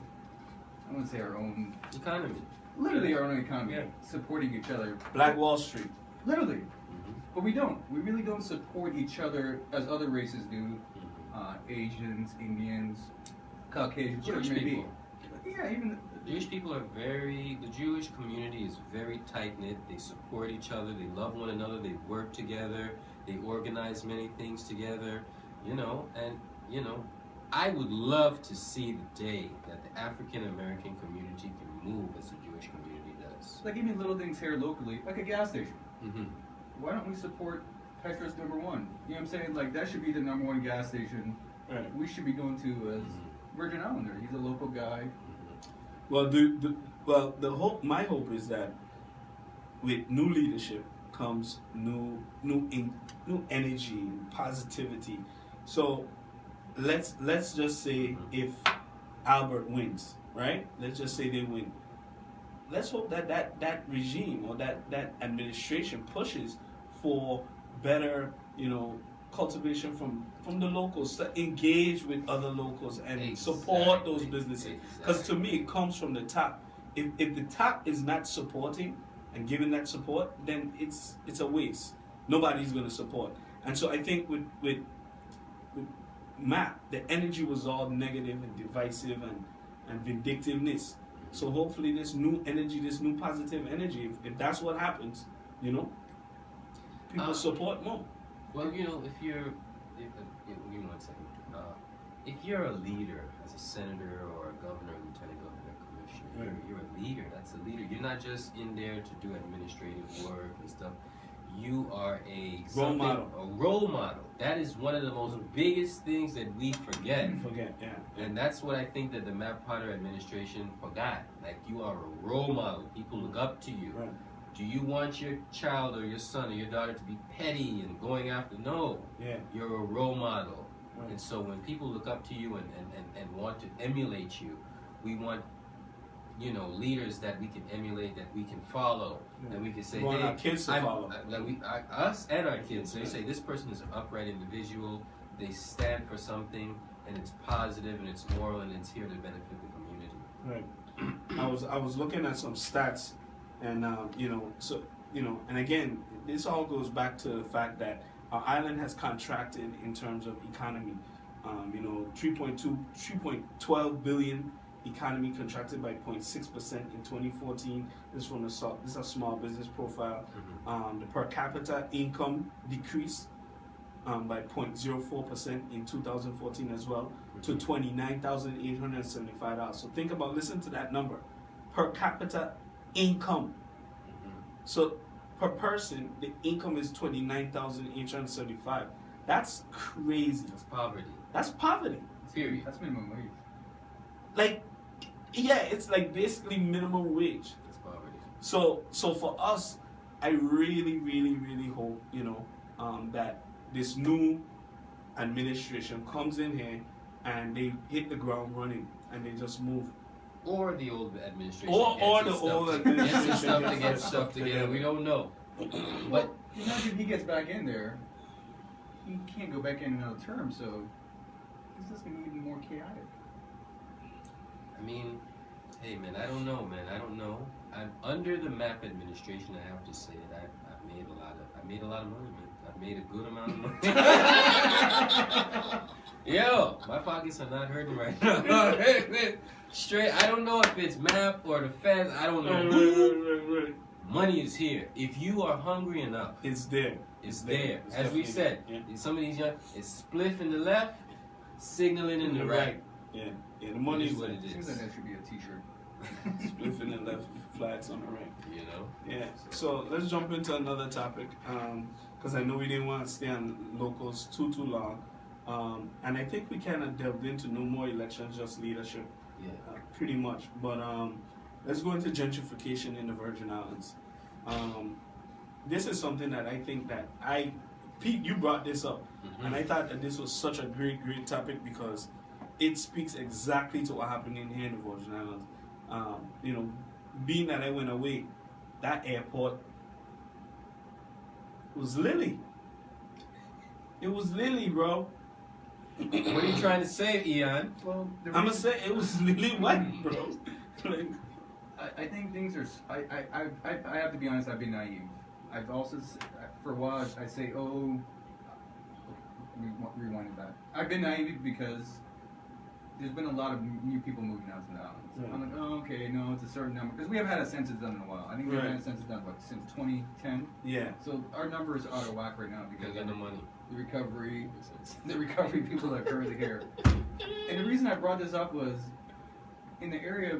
Speaker 3: I wouldn't say our own,
Speaker 1: Economy.
Speaker 3: literally our own economy,
Speaker 2: Yeah.
Speaker 3: supporting each other.
Speaker 2: Black Wall Street.
Speaker 3: Literally.
Speaker 1: Mm-hmm.
Speaker 3: But we don't. We really don't support each other as other races do. Asians, Indians, Caucasians, whatever
Speaker 1: Jewish
Speaker 3: it may
Speaker 1: people.
Speaker 3: be. Yeah, even
Speaker 1: Jewish people are the Jewish community is very tight knit. They support each other. They love one another. They work together. They organize many things together. I would love to see the day that the African American community can move as the Jewish community does.
Speaker 3: like even little things here locally, like a gas station.
Speaker 1: Mm-hmm.
Speaker 3: Why don't we support Petra's number one? You know what I'm saying? Like that should be the number one gas station
Speaker 2: Right.
Speaker 3: we should be going to as Virgin Islander. He's a local guy.
Speaker 2: Well, my hope is that with new leadership comes new energy, positivity. So let's just say if Albert wins, right? Let's just say they win. Let's hope that regime or that administration pushes for better, cultivation from the locals, to engage with other locals and support those businesses. Because to me, it comes from the top. If the top is not supporting and giving that support, then it's a waste. Nobody's going to support. And so I think with Mapp, the energy was all negative and divisive and vindictiveness. So hopefully this new energy, this new positive energy, if that's what happens, people support more.
Speaker 1: Well, give me 1 second. If you're a leader, as a senator or a governor, lieutenant governor, commissioner, you're a leader. That's a leader. You're not just in there to do administrative work and stuff. You are a
Speaker 2: Role model.
Speaker 1: A role model. That is one of the most biggest things that we forget.
Speaker 2: Yeah.
Speaker 1: And that's what I think that the Mapp Potter administration forgot. Like, you are a role model. People look up to you.
Speaker 2: Right.
Speaker 1: Do you want your child or your son or your daughter to be petty and going after? No.
Speaker 2: Yeah.
Speaker 1: You're a role model.
Speaker 2: Right.
Speaker 1: And so when people look up to you and want to emulate you, we want, leaders that we can emulate, that we can follow, that we can say,
Speaker 2: We want
Speaker 1: hey,
Speaker 2: our kids to follow.
Speaker 1: Us and our kids, they say this person is an upright individual, they stand for something, and it's positive and it's moral and it's here to benefit the community.
Speaker 2: Right. I was looking at some stats, and and again, this all goes back to the fact that our island has contracted in terms of economy. 3.12 billion economy contracted by 0.6% in 2014. This is a small business profile. The per capita income decreased by 0.04% in 2014 as well, to $29,875. So listen to that number, per capita income. So per person, the income is $29,875. That's crazy.
Speaker 1: That's poverty.
Speaker 2: That's poverty.
Speaker 1: Period.
Speaker 3: That's minimum wage.
Speaker 2: Like, yeah, it's like basically minimum wage.
Speaker 1: That's poverty.
Speaker 2: So for us, I really, really, really hope, that this new administration comes in here and they hit the ground running and they just move.
Speaker 1: Or the old administration.
Speaker 2: Or the old administration
Speaker 1: gets stuff together. We don't know. But
Speaker 3: imagine he gets back in there, he can't go back in another term, so it's just going to be even more chaotic.
Speaker 1: I mean, hey man, I don't know. I'm under the Mapp administration. I have to say that I made a lot of money, man. I've made a good amount of money. Yo, my pockets are not hurting right now. Straight. I don't know if it's Mapp or the feds. I don't know.
Speaker 2: Right.
Speaker 1: Money is here. If you are hungry enough,
Speaker 2: It's there.
Speaker 1: it's there.
Speaker 2: It's
Speaker 1: As we
Speaker 2: definitely
Speaker 1: said,
Speaker 2: there.
Speaker 1: some of these young, it's spliff in the left, signaling in the right.
Speaker 2: Yeah, the money
Speaker 1: It
Speaker 2: is
Speaker 1: is what
Speaker 2: there.
Speaker 1: it
Speaker 3: Seems
Speaker 1: is.
Speaker 3: like that should be a t-shirt.
Speaker 2: Spliff in the left, flags on the right. Yeah. So let's jump into another topic, because I know we didn't want to stay on locals too long, and I think we kind of delved into no more elections, just leadership, pretty much. But let's go into gentrification in the Virgin Islands. This is something that I think that Pete, you brought this up, and I thought that this was such a great topic because it speaks exactly to what happened in here in the Virgin Islands. Being that I went away, that airport It was Lily. It was Lily, bro.
Speaker 1: What are you trying to say, Ian?
Speaker 3: Well,
Speaker 2: I'm gonna say it was Lily White, bro. Like,
Speaker 3: I think things are. I have to be honest. I've been naive. I've also, for a while, I say, oh, rewinding back. I've been naive because there's been a lot of new people moving out to the islands.
Speaker 2: Right.
Speaker 3: I'm like, oh, okay, no, it's a certain number because we haven't had a census done in a while. I think we haven't had a census done since 2010.
Speaker 2: yeah.
Speaker 3: So our numbers are out of whack right now because
Speaker 1: Because of the money.
Speaker 3: the recovery people that are currently here. And the reason I brought this up was in the area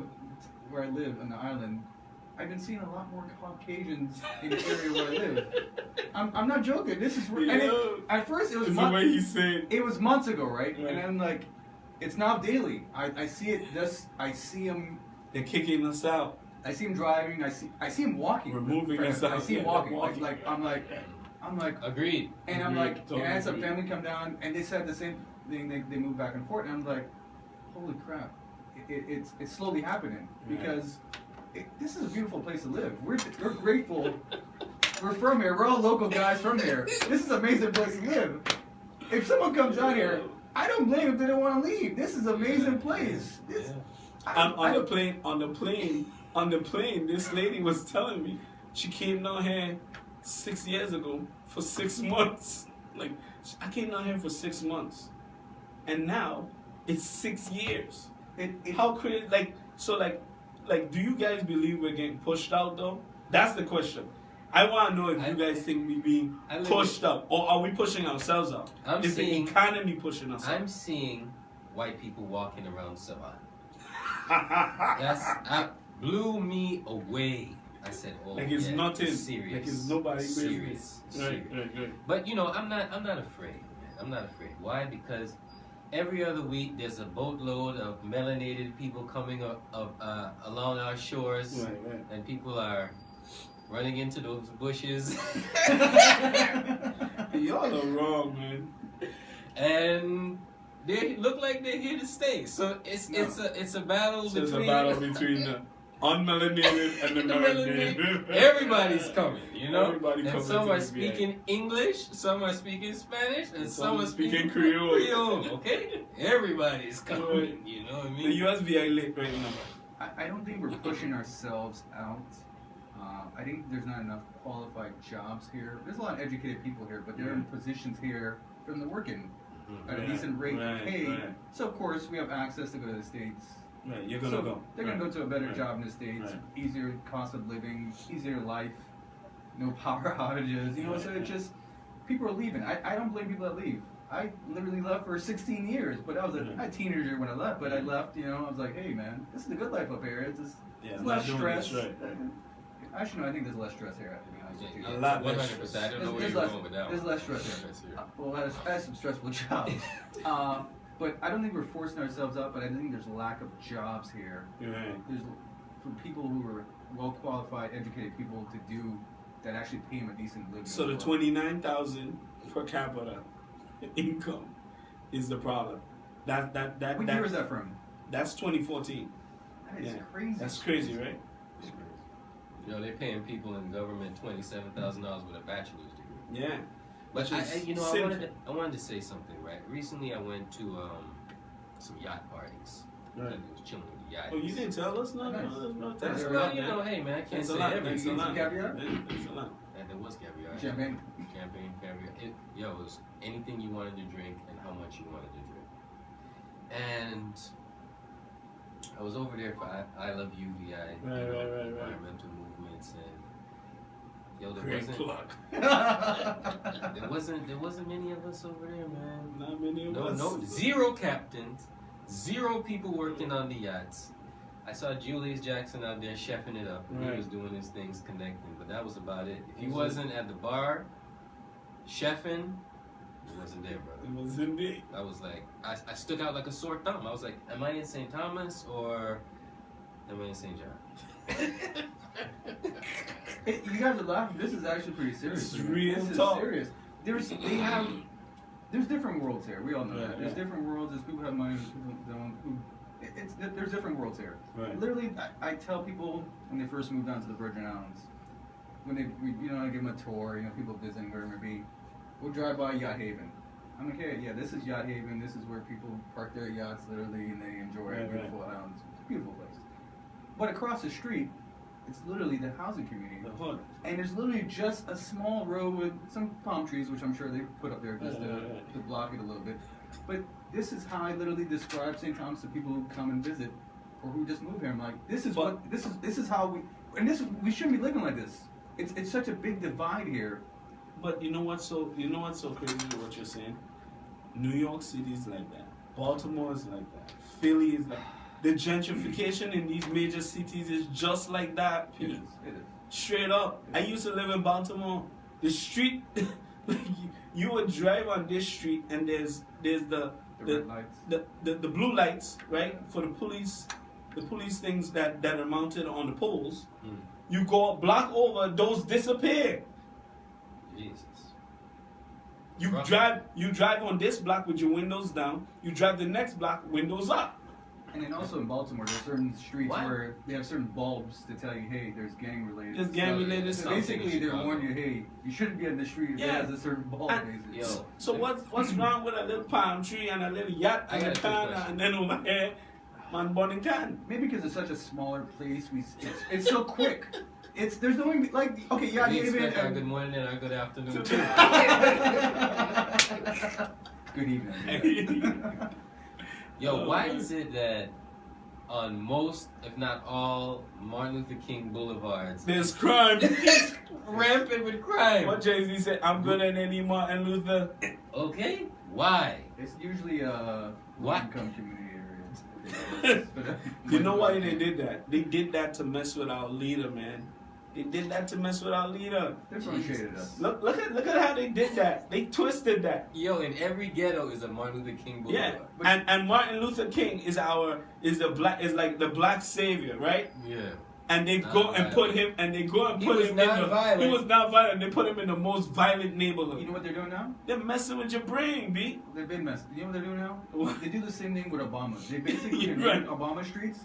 Speaker 3: where I live on the island, I've been seeing a lot more Caucasians in the area where I live. I'm not joking. This is real. And at first it was
Speaker 2: the way he said.
Speaker 3: it was months ago, right?
Speaker 2: Right.
Speaker 3: And I'm like, it's now daily. I see it. I see him.
Speaker 2: They're kicking us out.
Speaker 3: I see him driving. I see him walking.
Speaker 2: We're moving us out.
Speaker 3: I see him
Speaker 2: Yeah,
Speaker 3: walking.
Speaker 2: walking.
Speaker 3: I'm like.
Speaker 1: Agreed.
Speaker 3: And I'm
Speaker 2: Agreed.
Speaker 3: like,
Speaker 2: Totally
Speaker 3: and I had some
Speaker 2: agreed.
Speaker 3: family come down, and they said the same thing. They moved back and forth, and I'm like, holy crap, it's slowly happening because this is a beautiful place to live. We're grateful. We're from here. We're all local guys from here. This is an amazing place to live. If someone comes out here, I don't blame if they don't want to leave. This is an amazing place. This,
Speaker 2: On the plane, this lady was telling me she came down here 6 years ago for 6 months. Like, I came down here for 6 months, and now it's 6 years. How crazy? Like, do you guys believe we're getting pushed out though? That's the question. I want to know if you guys think we're being pushed up, or are we pushing ourselves out? Is the economy pushing us out?
Speaker 1: I'm seeing white people walking around Savannah. That blew me away. I said, "Oh,
Speaker 2: like it's
Speaker 1: yeah,
Speaker 2: nothing.
Speaker 1: serious,
Speaker 2: Like it's nobody
Speaker 1: serious,
Speaker 2: business.
Speaker 1: serious."
Speaker 2: Right.
Speaker 1: But you know, I'm not afraid, man. I'm not afraid. Why? Because every other week there's a boatload of melanated people coming up along our shores,
Speaker 2: Right.
Speaker 1: and people are running into those bushes.
Speaker 2: Y'all are wrong, man.
Speaker 1: And they look like they're here to stay. So it's a battle
Speaker 2: So it's
Speaker 1: between
Speaker 2: a battle between the unmelanated and the melanated.
Speaker 1: Everybody's coming, you know.
Speaker 2: Everybody
Speaker 1: and
Speaker 2: coming
Speaker 1: some
Speaker 2: to
Speaker 1: are
Speaker 2: the
Speaker 1: speaking English, some are speaking Spanish, and some are speaking
Speaker 2: Creole.
Speaker 1: Creole. Okay, everybody's coming. You know what I mean?
Speaker 2: The USVI lit right now.
Speaker 3: I don't think we're pushing ourselves out. I think there's not enough qualified jobs here. There's a lot of educated people here, but they're in positions here from the working at a decent rate of pay.
Speaker 2: Right.
Speaker 3: So of course we have access to go to the States.
Speaker 2: Right, you're gonna go.
Speaker 3: They're gonna go to a better
Speaker 2: Right.
Speaker 3: job in the States,
Speaker 2: Right.
Speaker 3: easier cost of living, easier life, no power outages. You know, so it's just people are leaving. I don't blame people that leave. I literally left for 16 years, but I was a teenager when I left. But I left, you know, I was like, hey man, this is the good life up here. It's just it's less stress.
Speaker 2: Right.
Speaker 3: Actually, no, I think there's less stress here. To be honest with you.
Speaker 2: A lot less
Speaker 1: 100%. I don't know where
Speaker 3: There's
Speaker 1: you're
Speaker 3: less-
Speaker 1: going with that
Speaker 3: There's
Speaker 1: one.
Speaker 3: less stress here. Well, I had some stressful jobs. But I don't think we're forcing ourselves out, but I think there's a lack of jobs here.
Speaker 2: Right.
Speaker 3: There's for people who are well qualified, educated people to do that actually pay them a decent living.
Speaker 2: So the
Speaker 3: as well.
Speaker 2: 29,000 per capita income is the problem. That
Speaker 3: What year is that from?
Speaker 2: That's 2014.
Speaker 3: That is
Speaker 2: Yeah.
Speaker 3: crazy.
Speaker 2: That's crazy, right?
Speaker 1: You know, they're paying people in government $27,000 with a bachelor's degree.
Speaker 2: Yeah.
Speaker 1: But
Speaker 2: Which is
Speaker 1: you know,
Speaker 2: sinful.
Speaker 1: I wanted to say something, right? Recently, I went to some yacht parties.
Speaker 2: Right.
Speaker 1: And I was chilling with the yachties.
Speaker 2: Oh, you didn't tell us? No. That's
Speaker 1: Well, you know, hey man, I can't
Speaker 2: It's a
Speaker 1: say
Speaker 2: lot.
Speaker 1: everything.
Speaker 2: It's a lot.
Speaker 3: Caviar?
Speaker 2: It's a lot.
Speaker 1: And there was caviar.
Speaker 3: Champagne.
Speaker 1: Champagne, caviar. It was anything you wanted to drink and how much you wanted to drink. And I was over there for I Love UVI,
Speaker 2: Right.
Speaker 1: environmental movements, and yo,
Speaker 2: Great plug.
Speaker 1: there wasn't many of us over there, man.
Speaker 2: Not many of us.
Speaker 1: No, zero captains, zero people working on the yachts. I saw Julius Jackson out there chefing it up. And
Speaker 2: Right.
Speaker 1: He was doing his things, connecting, but that was about it. If he wasn't at the bar, chefing, he wasn't there, brother.
Speaker 2: It was indeed.
Speaker 1: I was like, I stuck out like a sore thumb. I was like, am I in St. Thomas or am I in St. John?
Speaker 3: Hey, you guys are laughing. This is actually pretty serious.
Speaker 2: This is real
Speaker 3: This
Speaker 2: talk.
Speaker 3: is serious. There's different worlds here. We all know that. There's
Speaker 2: Yeah.
Speaker 3: different worlds. There's people who have money, people who don't. There's different worlds here.
Speaker 2: Right.
Speaker 3: Literally, I tell people when they first moved down to the Virgin Islands, when I give them a tour, people visiting wherever it may be, we'll drive by Yacht Haven. I'm like, hey, yeah, this is Yacht Haven. This is where people park their yachts literally and they enjoy a beautiful islands. It's a beautiful place. But across the street, it's literally the housing community.
Speaker 2: The hood.
Speaker 3: And there's literally just a small road with some palm trees, which I'm sure they put up there just to block it a little bit. But this is how I literally describe St. Thomas to people who come and visit or who just move here. I'm like, this is how we shouldn't be living like this. It's such a big divide here.
Speaker 2: But you know what's so crazy with what you're saying? New York City is like that. Baltimore is like that. Philly is like the gentrification in these major cities is just like that.
Speaker 3: It is.
Speaker 2: Straight up. I used to live in Baltimore. The street, like you would drive on this street and there's the
Speaker 3: red lights.
Speaker 2: the blue lights, right, for the police things that are mounted on the poles. You go a block over, those disappear.
Speaker 1: Jesus.
Speaker 2: You drive on this block with your windows down. You drive the next block, windows up.
Speaker 3: And then also in Baltimore, there's certain streets where they have certain bulbs to tell you, hey, there's gang related.
Speaker 2: There's gang related
Speaker 3: So
Speaker 2: stuff.
Speaker 3: basically, they're warning you, hey, you shouldn't be on the street if it has a certain bulb. Basically.
Speaker 2: So what's wrong with a little palm tree and a little yacht and a can and then over here, man, burning can?
Speaker 3: Maybe because it's such a smaller place, it's so quick. There's no okay, yeah,
Speaker 1: we expect our good morning and our good afternoon too.
Speaker 3: Good evening.
Speaker 1: Yo, why is it that on most, if not all, Martin Luther King boulevards,
Speaker 2: there's crime?
Speaker 1: It's rampant with crime.
Speaker 2: What Jay-Z said, I'm good at any Martin Luther.
Speaker 1: Okay, why?
Speaker 3: It's usually a low-income community area.
Speaker 2: You know why they did that? They did that to mess with our leader, man. They did that to mess with our leader.
Speaker 3: They frustrated us.
Speaker 2: Look at how they did that. They twisted that.
Speaker 1: Yo, in every ghetto is a Martin Luther King boulevard.
Speaker 2: Yeah, and Martin Luther King is like the black savior, right?
Speaker 1: Yeah.
Speaker 2: And they go and put him in the. He was not violent. They put him in the most violent neighborhood.
Speaker 3: You know what they're doing now?
Speaker 2: They're messing with your brain, B.
Speaker 3: They've been messing. You know what they're doing now?
Speaker 2: What?
Speaker 3: They do the same thing with Obama. They basically
Speaker 2: Right.
Speaker 3: Obama streets.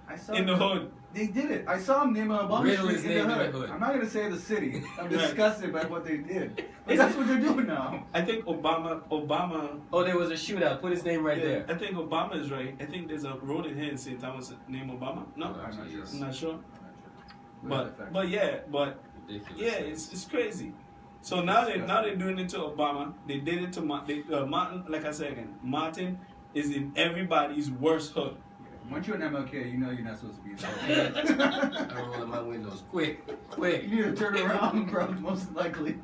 Speaker 3: I saw
Speaker 2: In the hood.
Speaker 3: They did it. I saw them name Obama
Speaker 1: Riddle
Speaker 3: Street
Speaker 1: is
Speaker 3: in
Speaker 1: named
Speaker 3: the
Speaker 1: in the
Speaker 3: hood.
Speaker 1: hood.
Speaker 3: I'm not gonna say the city. I'm disgusted by what they did. But
Speaker 2: Is
Speaker 3: that's
Speaker 2: it-
Speaker 3: what they're doing now.
Speaker 2: I think Obama.
Speaker 1: Oh, there was a shootout. Put his name right there.
Speaker 2: I think Obama is right. I think there's a road in here in St. Thomas named Obama. No,
Speaker 1: Oh,
Speaker 3: I'm not sure.
Speaker 2: I'm not sure.
Speaker 3: But
Speaker 2: But yeah,
Speaker 1: Ridiculous.
Speaker 2: yeah, it's crazy. So now they're doing it to Obama. They did it to Martin. Like I said again, Martin is in everybody's worst hood.
Speaker 3: once you're an MLK, you know you're not supposed to be there.
Speaker 1: I'm rolling my windows. Quick.
Speaker 3: You need to turn around, bro. Most likely.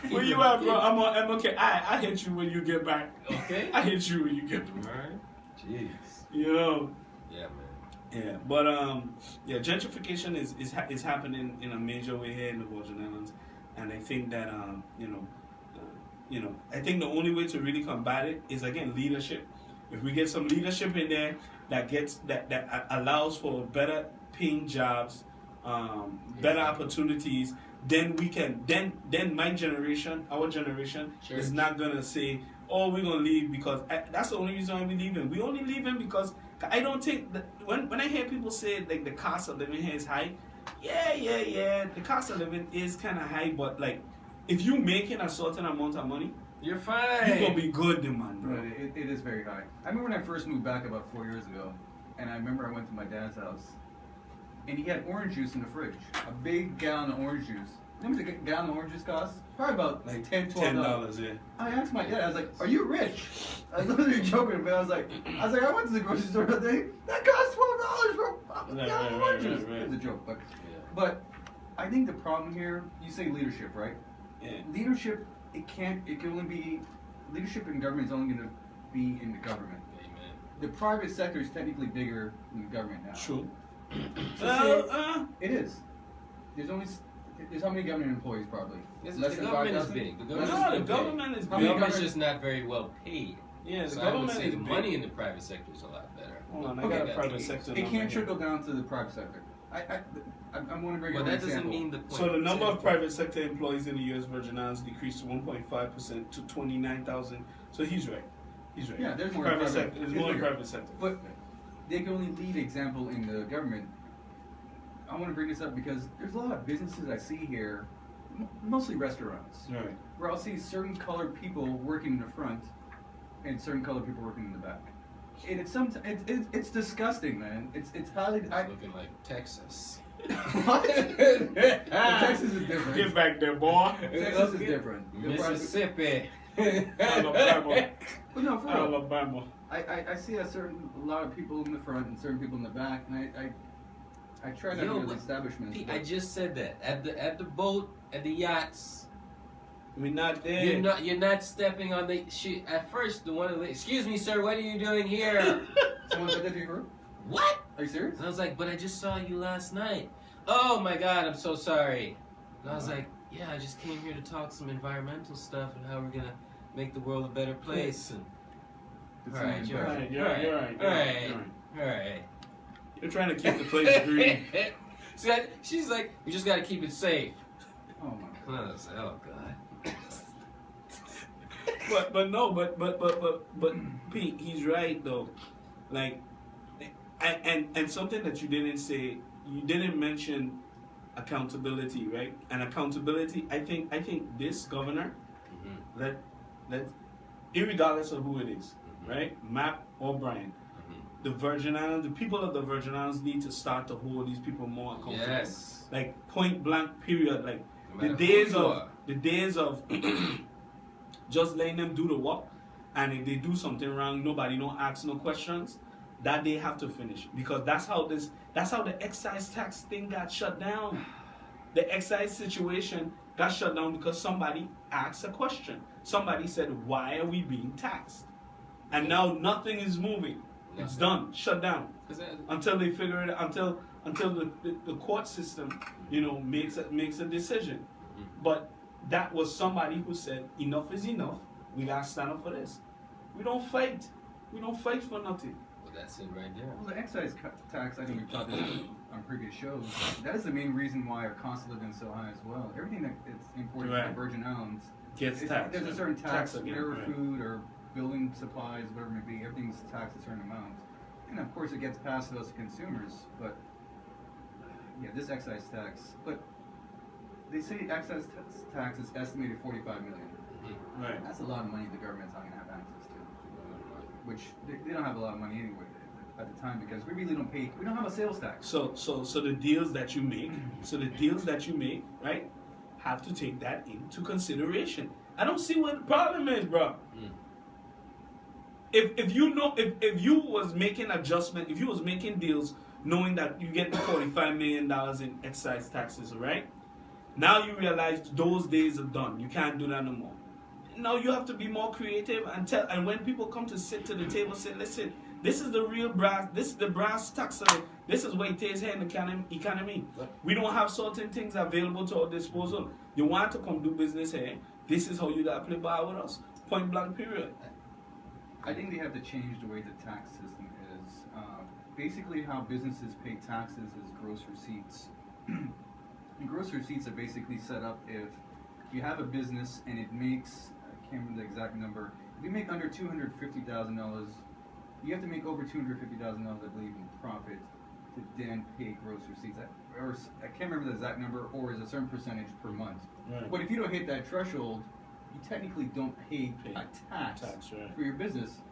Speaker 2: Where you at, bro? I'm on MLK. I hit you when you get back.
Speaker 1: Okay.
Speaker 2: I hit you when you get back.
Speaker 1: Alright. Jeez.
Speaker 2: You know.
Speaker 1: Yeah, man.
Speaker 2: Yeah, but gentrification is happening in a major way here in the Virgin Islands, and I think that I think the only way to really combat it is again leadership. If we get some leadership in there that allows for better paying jobs, better opportunities, then we can then my generation, our generation, is not gonna say, oh, we're gonna leave because that's the only reason why we leaving. We only leaving because I don't think that when I hear people say like the cost of living here is high, yeah, the cost of living is kind of high, but like if you making a certain amount of money,
Speaker 1: you're fine.
Speaker 2: you gonna be good, man, bro.
Speaker 3: But it is very high. I remember when I first moved back about 4 years ago, and I remember I went to my dad's house, and he had orange juice in the fridge, a big gallon of orange juice. You know what a gallon of orange juice costs? Probably about like $10, $12.
Speaker 2: $10, yeah.
Speaker 3: I asked my dad, I was like, are you rich? I was literally joking, but I was like, I went to the grocery store the other day, that costs $12 for a gallon of orange juice. It was a joke, but I think the problem here, you say leadership, right?
Speaker 2: Yeah.
Speaker 3: Leadership, leadership in government is only going to be in the government.
Speaker 1: Amen.
Speaker 3: The private sector is technically bigger than the government now.
Speaker 2: True.
Speaker 3: So it is. There's how many government employees probably?
Speaker 1: The
Speaker 3: Less than
Speaker 1: government is
Speaker 3: 5,000?
Speaker 1: big. The
Speaker 2: No,
Speaker 1: government
Speaker 2: the government is
Speaker 3: How
Speaker 2: big.
Speaker 3: many
Speaker 1: government's just not very well paid.
Speaker 2: Yeah, the
Speaker 1: So I would
Speaker 2: government
Speaker 1: say
Speaker 2: is
Speaker 1: the
Speaker 2: big.
Speaker 1: money in the private sector is a lot better.
Speaker 2: Hold on, I
Speaker 3: Okay,
Speaker 2: got a private sector.
Speaker 3: It
Speaker 2: number
Speaker 3: can't
Speaker 2: here.
Speaker 3: trickle down to the private sector. I want to bring
Speaker 1: But
Speaker 3: up
Speaker 1: that
Speaker 3: an
Speaker 1: doesn't
Speaker 3: example.
Speaker 1: mean the point.
Speaker 2: So the number of private sector employees in the U.S. Virgin Islands decreased to 1.5% to 29,000. So he's right. He's right.
Speaker 3: Yeah, there's more
Speaker 2: private
Speaker 3: in
Speaker 2: sector. There's
Speaker 3: it's
Speaker 2: more in
Speaker 3: bigger.
Speaker 2: private sector.
Speaker 3: But they can only lead example in the government. I want to bring this up because there's a lot of businesses I see here, mostly restaurants,
Speaker 2: Right.
Speaker 3: where I'll see certain colored people working in the front and certain colored people working in the back. And it's disgusting, man. It's highly.
Speaker 1: It's looking like Texas.
Speaker 3: What? Texas is different.
Speaker 2: Get back there, boy.
Speaker 3: Texas is different.
Speaker 1: Mississippi.
Speaker 2: Alabama.
Speaker 3: But no, for real.
Speaker 2: Alabama.
Speaker 3: I see a lot of people in the front and certain people in the back, and I try not to go to the establishments.
Speaker 1: Pete, I just said that at the boat, at the yachts.
Speaker 2: We're not there.
Speaker 1: You're not stepping on the shoot. At first, the one of the excuse me, sir, what are you doing here?
Speaker 3: Someone said that to you, bro?
Speaker 1: What?
Speaker 3: Are you serious?
Speaker 1: And I was like, but I just saw you last night. Oh my God, I'm so sorry. And I was like, yeah, I just came here to talk some environmental stuff and how we're gonna make the world a better place. And all right, you're right.
Speaker 2: You're right.
Speaker 1: All right.
Speaker 2: You're trying to keep the place green.
Speaker 1: See, she's like, we just gotta keep it safe.
Speaker 3: Oh my God.
Speaker 1: And I was like, oh God.
Speaker 2: But Pete, he's right though. Like, and something that you didn't say, you didn't mention accountability, right? And accountability, I think this governor, that irregardless of who it is, right? Mapp or Bryan, the Virgin Islands, the people of the Virgin Islands need to start to hold these people more accountable.
Speaker 1: Yes.
Speaker 2: Like point blank period. Like
Speaker 1: No
Speaker 2: the days of just letting them do the work, and if they do something wrong, nobody don't ask no questions. That they have to finish, because that's how the excise tax thing got shut down. The excise situation got shut down because somebody asked a question. Somebody said, "Why are we being taxed?" And now nothing is moving. It's done, shut down until they figure it. Until the court system, makes a decision. But that was somebody who said, enough is enough. We gotta stand up for this. We don't fight. We don't fight for nothing.
Speaker 1: Well, that's it right there.
Speaker 3: Well, the excise tax, I think we've talked about on previous shows, that is the main reason why our cost of living is so high as well. Everything that is imported from the Virgin Islands
Speaker 2: Gets taxed.
Speaker 3: There's a certain tax,
Speaker 2: again,
Speaker 3: whatever
Speaker 2: right.
Speaker 3: food or building supplies, whatever it may be, everything's taxed a certain amount. And of course it gets passed to us consumers, but yeah, this excise tax, but they say excise tax is estimated 45 million.
Speaker 2: Right.
Speaker 3: That's a lot of money the government's not going to have access to, which they don't have a lot of money anyway at the time, because we really don't pay, we don't have a sales tax.
Speaker 2: So the deals that you make, right, have to take that into consideration. I don't see what the problem is, bro. If you was making adjustment, if you was making deals knowing that you get $45 million in excise taxes, right? Now you realize those days are done. You can't do that no more. Now you have to be more creative and when people come to sit to the table, say, listen, this is the real brass, this is the brass tax of it. This is what it is here in the economy. We don't have certain things available to our disposal. You want to come do business here, this is how you gotta play ball with us. Point blank period.
Speaker 3: I think they have to change the way the tax system is. Basically how businesses pay taxes is gross receipts. And gross receipts are basically set up if you have a business and it makes, I can't remember the exact number, if you make under $250,000, you have to make over $250,000, I believe, in profit to then pay gross receipts. I can't remember the exact number, or is a certain percentage per month.
Speaker 2: Right.
Speaker 3: But if you don't hit that threshold, you technically don't pay a tax
Speaker 2: right.
Speaker 3: for your business.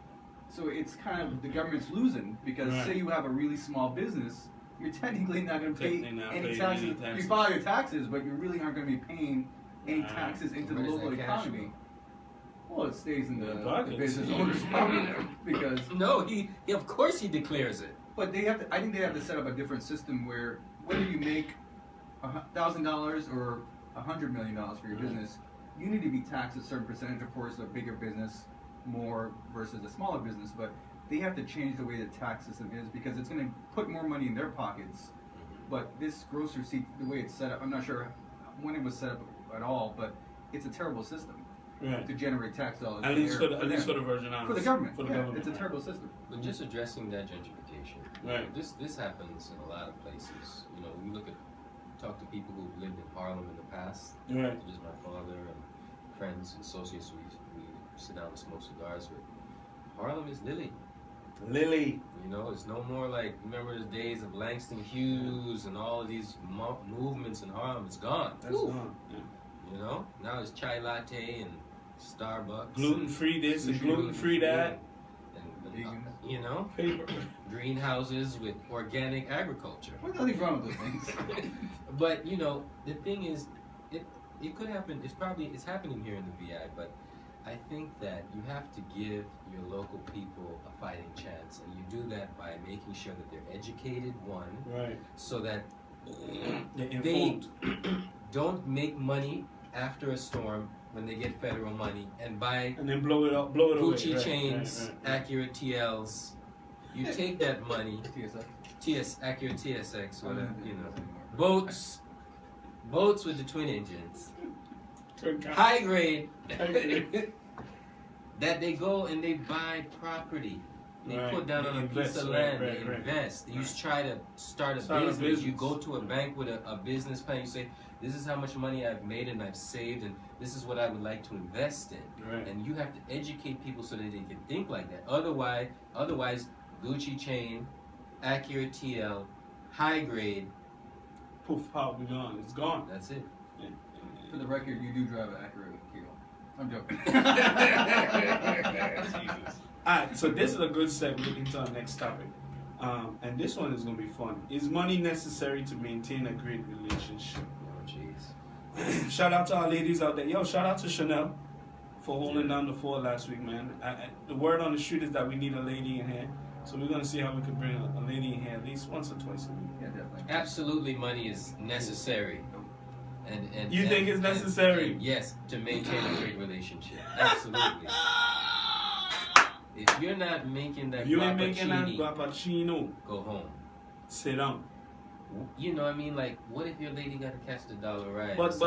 Speaker 3: So it's kind of, the government's losing, because say you have a really small business, you're technically not going to pay any taxes. You file your taxes, but you really aren't going to be paying any taxes into the local economy. Well, it stays in the business owner's pocket, because
Speaker 1: No, he of course he declares it.
Speaker 3: but they have to, I think they have to set up a different system where whether you make $1,000 or $100 million for your business, you need to be taxed a certain percentage. Of course, a bigger business more versus a smaller business, but they have to change the way the tax system is, because it's going to put more money in their pockets. But this gross receipt, the way it's set up, I'm not sure when it was set up at all, but it's a terrible system to generate tax dollars.
Speaker 2: At least for the Virgin Islands.
Speaker 3: For the government.
Speaker 2: For the government.
Speaker 3: It's a terrible system.
Speaker 1: But just addressing that gentrification,
Speaker 2: Right.
Speaker 1: This happens in a lot of places. When you talk to people who've lived in Harlem in the past.
Speaker 2: Right.
Speaker 1: Just my father and friends, associates we sit down and smoke cigars with. Harlem is Lily.
Speaker 2: Lily.
Speaker 1: You know, it's no more like, remember the days of Langston Hughes and all of these movements in Harlem. It's gone.
Speaker 2: That's gone. Yeah.
Speaker 1: You know, now it's chai latte and Starbucks.
Speaker 2: Gluten-free this and gluten-free that.
Speaker 1: And, you know,
Speaker 2: Paper.
Speaker 1: greenhouses with organic agriculture.
Speaker 3: Well, nothing's wrong with those things.
Speaker 1: But, you know, the thing is, it could happen. It's happening here in the VI, but I think that you have to give your local people a fighting chance, and you do that by making sure that they're educated, one,
Speaker 2: Right.
Speaker 1: so that
Speaker 2: They're
Speaker 1: they
Speaker 2: informed.
Speaker 1: don't make money after a storm when they get federal money and buy
Speaker 2: And then blow it away.
Speaker 1: Gucci
Speaker 2: Right,
Speaker 1: chains,
Speaker 2: right, right.
Speaker 1: Accurate TLs. You take that money,
Speaker 3: TSX.
Speaker 1: Accurate TSX, whatever, you know,
Speaker 3: Anymore.
Speaker 1: boats with the twin engines,
Speaker 2: Good God.
Speaker 1: high grade.
Speaker 2: High grade.
Speaker 1: That they go and they buy property. They
Speaker 2: Right.
Speaker 1: put down
Speaker 2: They
Speaker 1: on a
Speaker 2: invest,
Speaker 1: piece of
Speaker 2: right,
Speaker 1: land.
Speaker 2: right,
Speaker 1: They
Speaker 2: right.
Speaker 1: invest. You
Speaker 2: Right.
Speaker 1: try to start a
Speaker 2: Start a
Speaker 1: business. You
Speaker 2: business.
Speaker 1: go to a bank with a business plan. You say, "This is how much money I've made and I've saved, and this is what I would like to invest in."
Speaker 2: Right.
Speaker 1: And you have to educate people so that they can think like that. Otherwise, Gucci chain, Accurate TL, high grade.
Speaker 2: Poof, pow, be gone. It's gone.
Speaker 1: That's it.
Speaker 2: Yeah.
Speaker 3: For the record, you do drive an Acura Kilo. I'm joking.
Speaker 2: Jesus. Alright, so this is a good segue into our next topic. And this one is going to be fun. Is money necessary to maintain a great relationship?
Speaker 1: Oh, jeez.
Speaker 2: Shout out to our ladies out there. Yo, shout out to Chanel for holding down the fort last week, man. The word on the street is that we need a lady in here. So we're going to see how we can bring a lady in here at least once or twice a week.
Speaker 3: Yeah, definitely.
Speaker 1: Absolutely, money is necessary. And
Speaker 2: You think it's necessary?
Speaker 1: and yes, to maintain a great relationship. Absolutely. If you're not making that
Speaker 2: If you ain't making that
Speaker 1: guappuccini,
Speaker 2: guappuccino,
Speaker 1: go home.
Speaker 2: sit down.
Speaker 1: You know what I mean? Like, what if your lady got to catch the dollar ride?
Speaker 2: But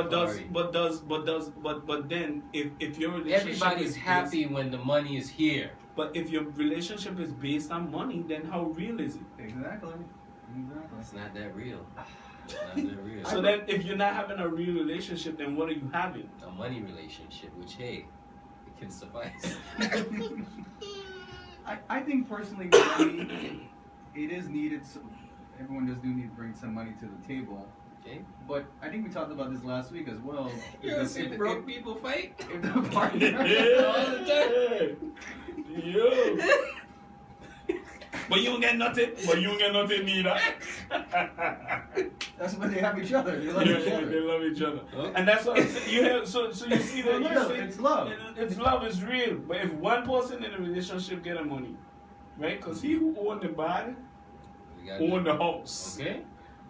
Speaker 2: then if your relationship
Speaker 1: Everybody's
Speaker 2: is
Speaker 1: happy when the money is here.
Speaker 2: but if your relationship is based on money, then how real is it?
Speaker 3: Exactly.
Speaker 1: It's not that real. It's not that real.
Speaker 2: So then if you're not having a real relationship, then what are you having?
Speaker 1: A money relationship, which, hey, it can suffice.
Speaker 3: I think personally, money, it is needed. So everyone does need to bring some money to the table.
Speaker 1: Okay?
Speaker 3: But I think we talked about this last week as well.
Speaker 1: You ever seen broke people fight?
Speaker 3: If the partner,
Speaker 2: Yo. But you don't get nothing. But you don't get nothing neither.
Speaker 3: that's when they have each other. They love each
Speaker 2: They
Speaker 3: other.
Speaker 2: love each other.
Speaker 1: Okay.
Speaker 2: And that's what I'm saying. You have, so you see that
Speaker 3: It's real.
Speaker 2: you see,
Speaker 3: It's love.
Speaker 2: It's love. It's real. But if one person in a relationship get the money, right? Because he who owned the body
Speaker 1: We got
Speaker 2: own the house.
Speaker 1: Okay?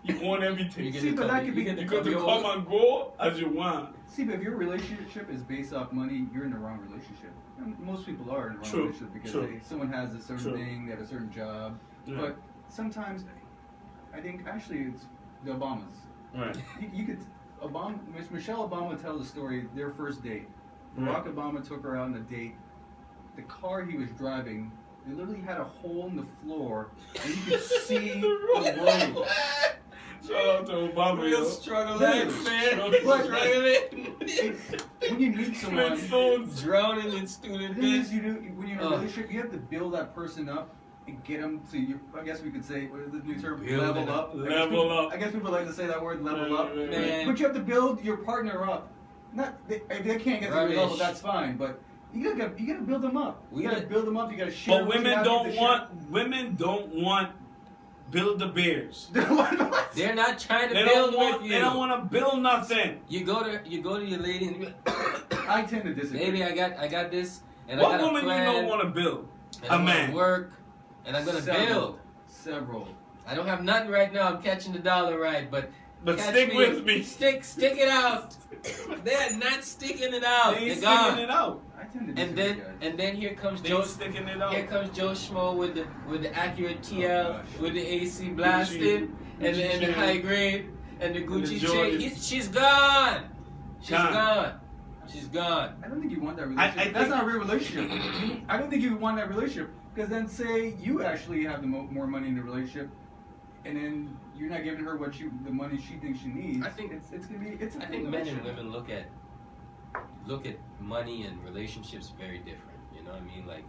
Speaker 2: You own everything.
Speaker 1: You
Speaker 2: You
Speaker 1: get
Speaker 3: See,
Speaker 1: to
Speaker 3: but
Speaker 1: come-
Speaker 3: that could be-
Speaker 1: get to
Speaker 2: got to
Speaker 1: your
Speaker 2: come
Speaker 1: own-
Speaker 2: and go as you want.
Speaker 3: See, but if your relationship is based off money, you're in the wrong relationship. And most people are in the wrong
Speaker 2: True,
Speaker 3: relationship because
Speaker 2: true.
Speaker 3: someone has a certain
Speaker 2: True.
Speaker 3: thing, they have a certain job.
Speaker 2: Yeah.
Speaker 3: But sometimes, I think actually it's the Obamas.
Speaker 2: Right.
Speaker 3: You could, Michelle Obama tells the story, their first date. Barack Obama took her out on a date. The car he was driving, they literally had a hole in the floor, and you could see the road.
Speaker 2: Shout out to Obama.
Speaker 1: Real
Speaker 2: yo.
Speaker 1: struggle
Speaker 3: Yeah.
Speaker 1: life, man.
Speaker 3: But-
Speaker 1: Struggling.
Speaker 3: When you meet someone,
Speaker 2: Flintstones.
Speaker 1: Drowning in student
Speaker 3: the thing
Speaker 1: debt.
Speaker 3: is, when you're in a
Speaker 1: Oh.
Speaker 3: relationship, you have to build that person up and get them to you. I guess we could say, what is the new term?
Speaker 1: Build
Speaker 3: Level
Speaker 1: it
Speaker 3: up.
Speaker 1: up.
Speaker 2: Level up.
Speaker 3: I guess people like to say that word, level up.
Speaker 2: Right.
Speaker 1: Man.
Speaker 3: But you have to build your partner up. Not if they can't get to your
Speaker 1: Rubbish.
Speaker 3: level, that's fine. But you gotta build them up.
Speaker 1: We
Speaker 3: You gotta
Speaker 1: got-
Speaker 3: build them up. You gotta share.
Speaker 2: But
Speaker 3: what you
Speaker 2: women
Speaker 3: have,
Speaker 2: don't
Speaker 3: you
Speaker 2: want build the bears.
Speaker 3: want.
Speaker 1: They're not trying to
Speaker 2: They
Speaker 1: build
Speaker 2: don't want
Speaker 1: with you.
Speaker 2: they don't want to build nothing.
Speaker 1: You go to your lady and you
Speaker 3: I tend to disagree.
Speaker 1: baby, I got this, and
Speaker 2: What
Speaker 1: I got a
Speaker 2: woman you
Speaker 1: plan,
Speaker 2: don't want to build?
Speaker 1: and
Speaker 2: A
Speaker 1: I'm gonna
Speaker 2: man.
Speaker 1: work, and I'm gonna build.
Speaker 3: Several.
Speaker 1: I don't have nothing right now. I'm catching the dollar right, but
Speaker 2: But
Speaker 1: catch
Speaker 2: stick with me.
Speaker 1: Stick it out. They're not sticking it out.
Speaker 2: They ain't
Speaker 1: They're gone.
Speaker 2: sticking it out.
Speaker 3: I tend to
Speaker 1: And
Speaker 3: disagree,
Speaker 1: then
Speaker 3: guys.
Speaker 1: and then here comes
Speaker 2: They
Speaker 1: Joe.
Speaker 2: ain't sticking it out.
Speaker 1: Here comes Joe Schmo with the accurate TL,
Speaker 3: gosh.
Speaker 1: with the AC blasted, and the
Speaker 2: chain.
Speaker 1: high grade, and the Gucci chain.
Speaker 2: Jordans.
Speaker 1: She's gone. She's
Speaker 2: Gone.
Speaker 1: gone. She's gone.
Speaker 3: I don't think you want that
Speaker 2: I
Speaker 3: relationship. That's
Speaker 2: think-
Speaker 3: not a real relationship. I don't think you want that relationship because then say you actually have the more money in the relationship, and then you're not giving her the money she thinks she needs.
Speaker 1: I think-
Speaker 3: it's gonna be it's. A
Speaker 1: I think men and
Speaker 3: relationship.
Speaker 1: women look at money and relationships very different. You know what I mean? Like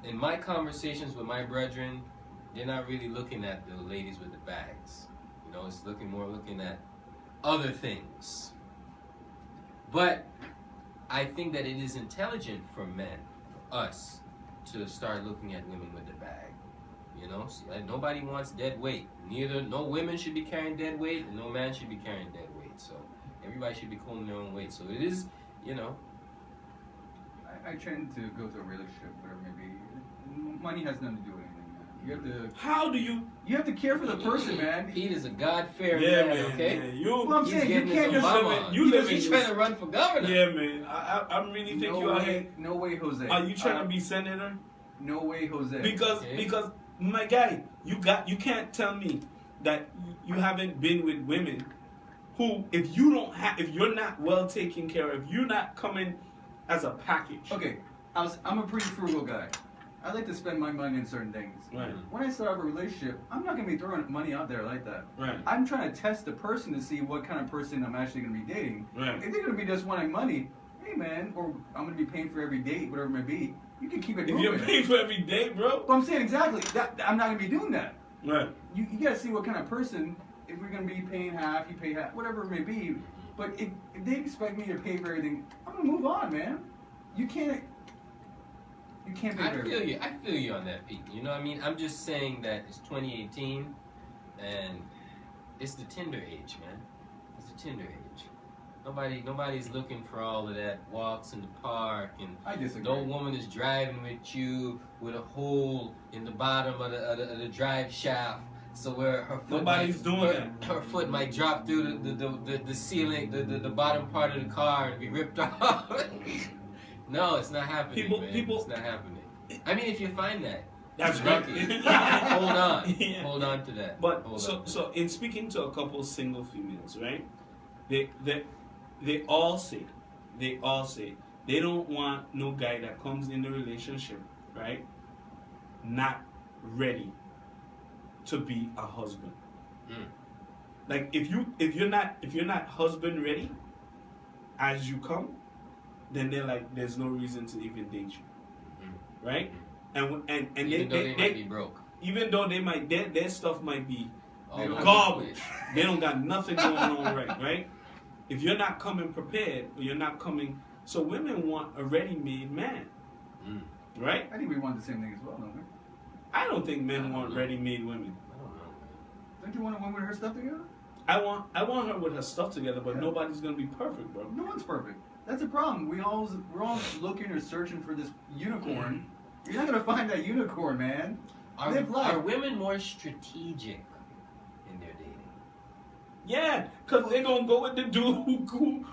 Speaker 1: in my conversations with my brethren, they're not really looking at the ladies with the bags. You know, it's looking at other things. But I think that it is intelligent for men, for us, to start looking at women with the bag. You know, nobody wants dead weight. No women should be carrying dead weight, and no man should be carrying dead weight. So everybody should be holding their own weight. So it is, you know.
Speaker 3: I tend to go to a relationship, whatever it may be. Money has nothing to do with anything, man. You have to.
Speaker 2: How do you?
Speaker 3: You have to care for the person, man.
Speaker 1: Pete is a God-fearing
Speaker 2: Yeah,
Speaker 1: man, okay?
Speaker 2: Man.
Speaker 3: Well, I'm saying you can't just
Speaker 1: He's trying to run for governor.
Speaker 2: Yeah, man. I really think you are.
Speaker 3: No way, Jose.
Speaker 2: Are you trying to be senator?
Speaker 3: No way, Jose.
Speaker 2: Because my guy, you can't tell me that you haven't been with women who, if you're not well taken care of, if you're not coming as a package.
Speaker 3: Okay, I'm a pretty frugal guy. I like to spend my money on certain things.
Speaker 2: Right.
Speaker 3: When I start off a relationship, I'm not going to be throwing money out there like that.
Speaker 2: Right.
Speaker 3: I'm trying to test the person to see what kind of person I'm actually going to be dating.
Speaker 2: Right.
Speaker 3: If they're going to be just wanting money, hey man, or I'm going to be paying for every date, whatever it may be, you can keep it moving.
Speaker 2: If you're paying for every date, bro.
Speaker 3: But I'm saying exactly, I'm not going to be doing that.
Speaker 2: Right.
Speaker 3: You got to see what kind of person, if we're going to be paying half, you pay half, whatever it may be. But if they expect me to pay for everything, I'm going to move on, man. You can't pay for everything.
Speaker 1: I feel you on that, Pete. You know what I mean? I'm just saying that it's 2018, and it's the Tinder age, man. It's the Tinder age. Nobody's looking for all of that walks in the park, and
Speaker 3: I disagree.
Speaker 1: no woman is driving with you with a hole in the bottom of the drive shaft, so where her foot her foot might drop through the ceiling, the bottom part of the car and be ripped off. No, it's not happening. It's not happening. I mean, if you find that,
Speaker 2: that's
Speaker 1: lucky. Hold on.
Speaker 2: Yeah.
Speaker 1: Hold on to that.
Speaker 2: But so in speaking to a couple single females, right? They all say they don't want no guy that comes in the relationship, right? Not ready to be a husband. Like if you're not husband ready as you come, then they're like, there's no reason to even date you, right? And
Speaker 1: even though they might be broke,
Speaker 2: even though they might their stuff might be
Speaker 1: garbage.
Speaker 2: They don't got nothing going on right? If you're not coming prepared, or you're not coming, so women want a ready-made man, right?
Speaker 3: I think we want the same thing as well, don't we?
Speaker 2: I don't think men want ready-made women.
Speaker 1: I don't know.
Speaker 3: Don't you want a woman with her stuff together?
Speaker 2: I want her with her stuff together, but nobody's gonna be perfect, bro.
Speaker 3: No one's perfect. That's a problem. We're all looking or searching for this unicorn. You're not gonna find that unicorn, man.
Speaker 1: Are women more strategic in their dating?
Speaker 2: Yeah, because they're gonna go with the dude who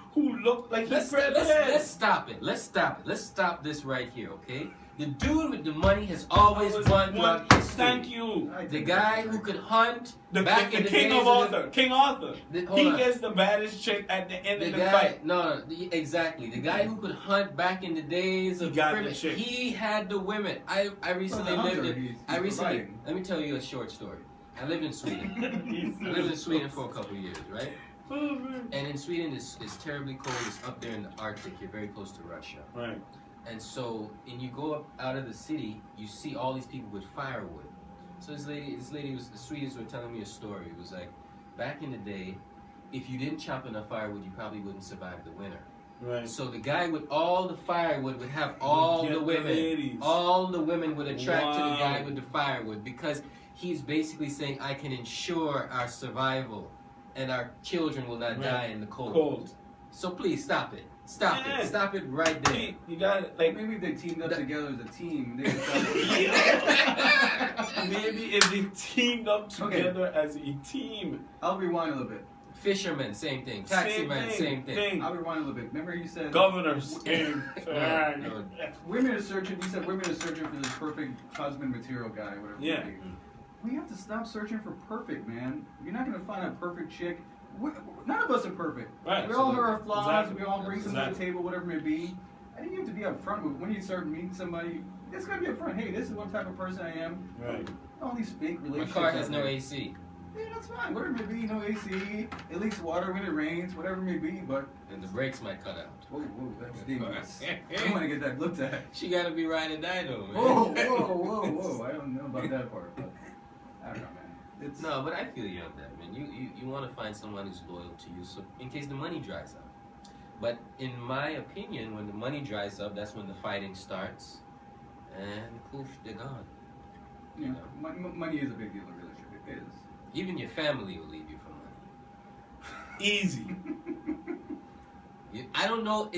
Speaker 2: look like he's prepared.
Speaker 1: Let's stop it. Let's stop this right here, okay? The dude with the money has always won throughout history.
Speaker 2: Thank you.
Speaker 1: The guy who could hunt back in the
Speaker 2: King
Speaker 1: days
Speaker 2: of Arthur. King Arthur. He gets the baddest chick at the end of the fight.
Speaker 1: No, exactly. The guy who could hunt back in the days of primitive. He had the women. I recently lived in. Let me tell you a short story. I lived in Sweden. I lived in Sweden for a couple of years, right? And in Sweden, it's terribly cold. It's up there in the Arctic. You're very close to Russia.
Speaker 2: Right.
Speaker 1: And so, when you go up out of the city, you see all these people with firewood. So the Swedes were telling me a story. It was like, back in the day, if you didn't chop enough firewood, you probably wouldn't survive the winter.
Speaker 2: Right.
Speaker 1: So the guy with all the firewood would have all the women. All the women would attract to the guy with the firewood, because he's basically saying, I can ensure our survival and our children will not die in the cold. So please stop it. Stop it. Stop it right there.
Speaker 2: You got it. Like,
Speaker 3: maybe if they teamed up together as a team, they
Speaker 2: maybe if they teamed up together as a team.
Speaker 3: I'll rewind a little bit.
Speaker 1: Fishermen, same thing. Taximan, same thing.
Speaker 3: I'll rewind a little bit. Remember you said
Speaker 2: governors.
Speaker 3: Women are searching. You said women are searching for this perfect husband material guy, whatever.
Speaker 2: Yeah.
Speaker 3: We have to stop searching for perfect, man. You're not gonna find a perfect chick. None of us are perfect.
Speaker 2: Right.
Speaker 3: We all have our flaws.
Speaker 2: Exactly.
Speaker 3: We all bring something to the table, whatever it may be. I think you have to be upfront with when you start meeting somebody. It's gotta be upfront. Hey, this is what type of person I am.
Speaker 2: Right.
Speaker 3: All these fake relationships.
Speaker 1: My car has no AC.
Speaker 3: Yeah, that's fine. Whatever it may be, AC, at least water when it rains, whatever it may be, but...
Speaker 1: And the brakes might cut out.
Speaker 3: Whoa, that's dangerous. I want to get that looked at.
Speaker 1: She gotta be ride or die though, man.
Speaker 3: Whoa. I don't know about that part, but... I don't know, man.
Speaker 1: No, but I feel you on that, man. You want to find someone who's loyal to you, so in case the money dries up. But in my opinion, when the money dries up, that's when the fighting starts, and poof, they're gone.
Speaker 3: Yeah,
Speaker 1: You know?
Speaker 3: money is a big deal in a relationship. It is.
Speaker 1: Even your family will leave you for money.
Speaker 2: Easy.
Speaker 1: I don't know.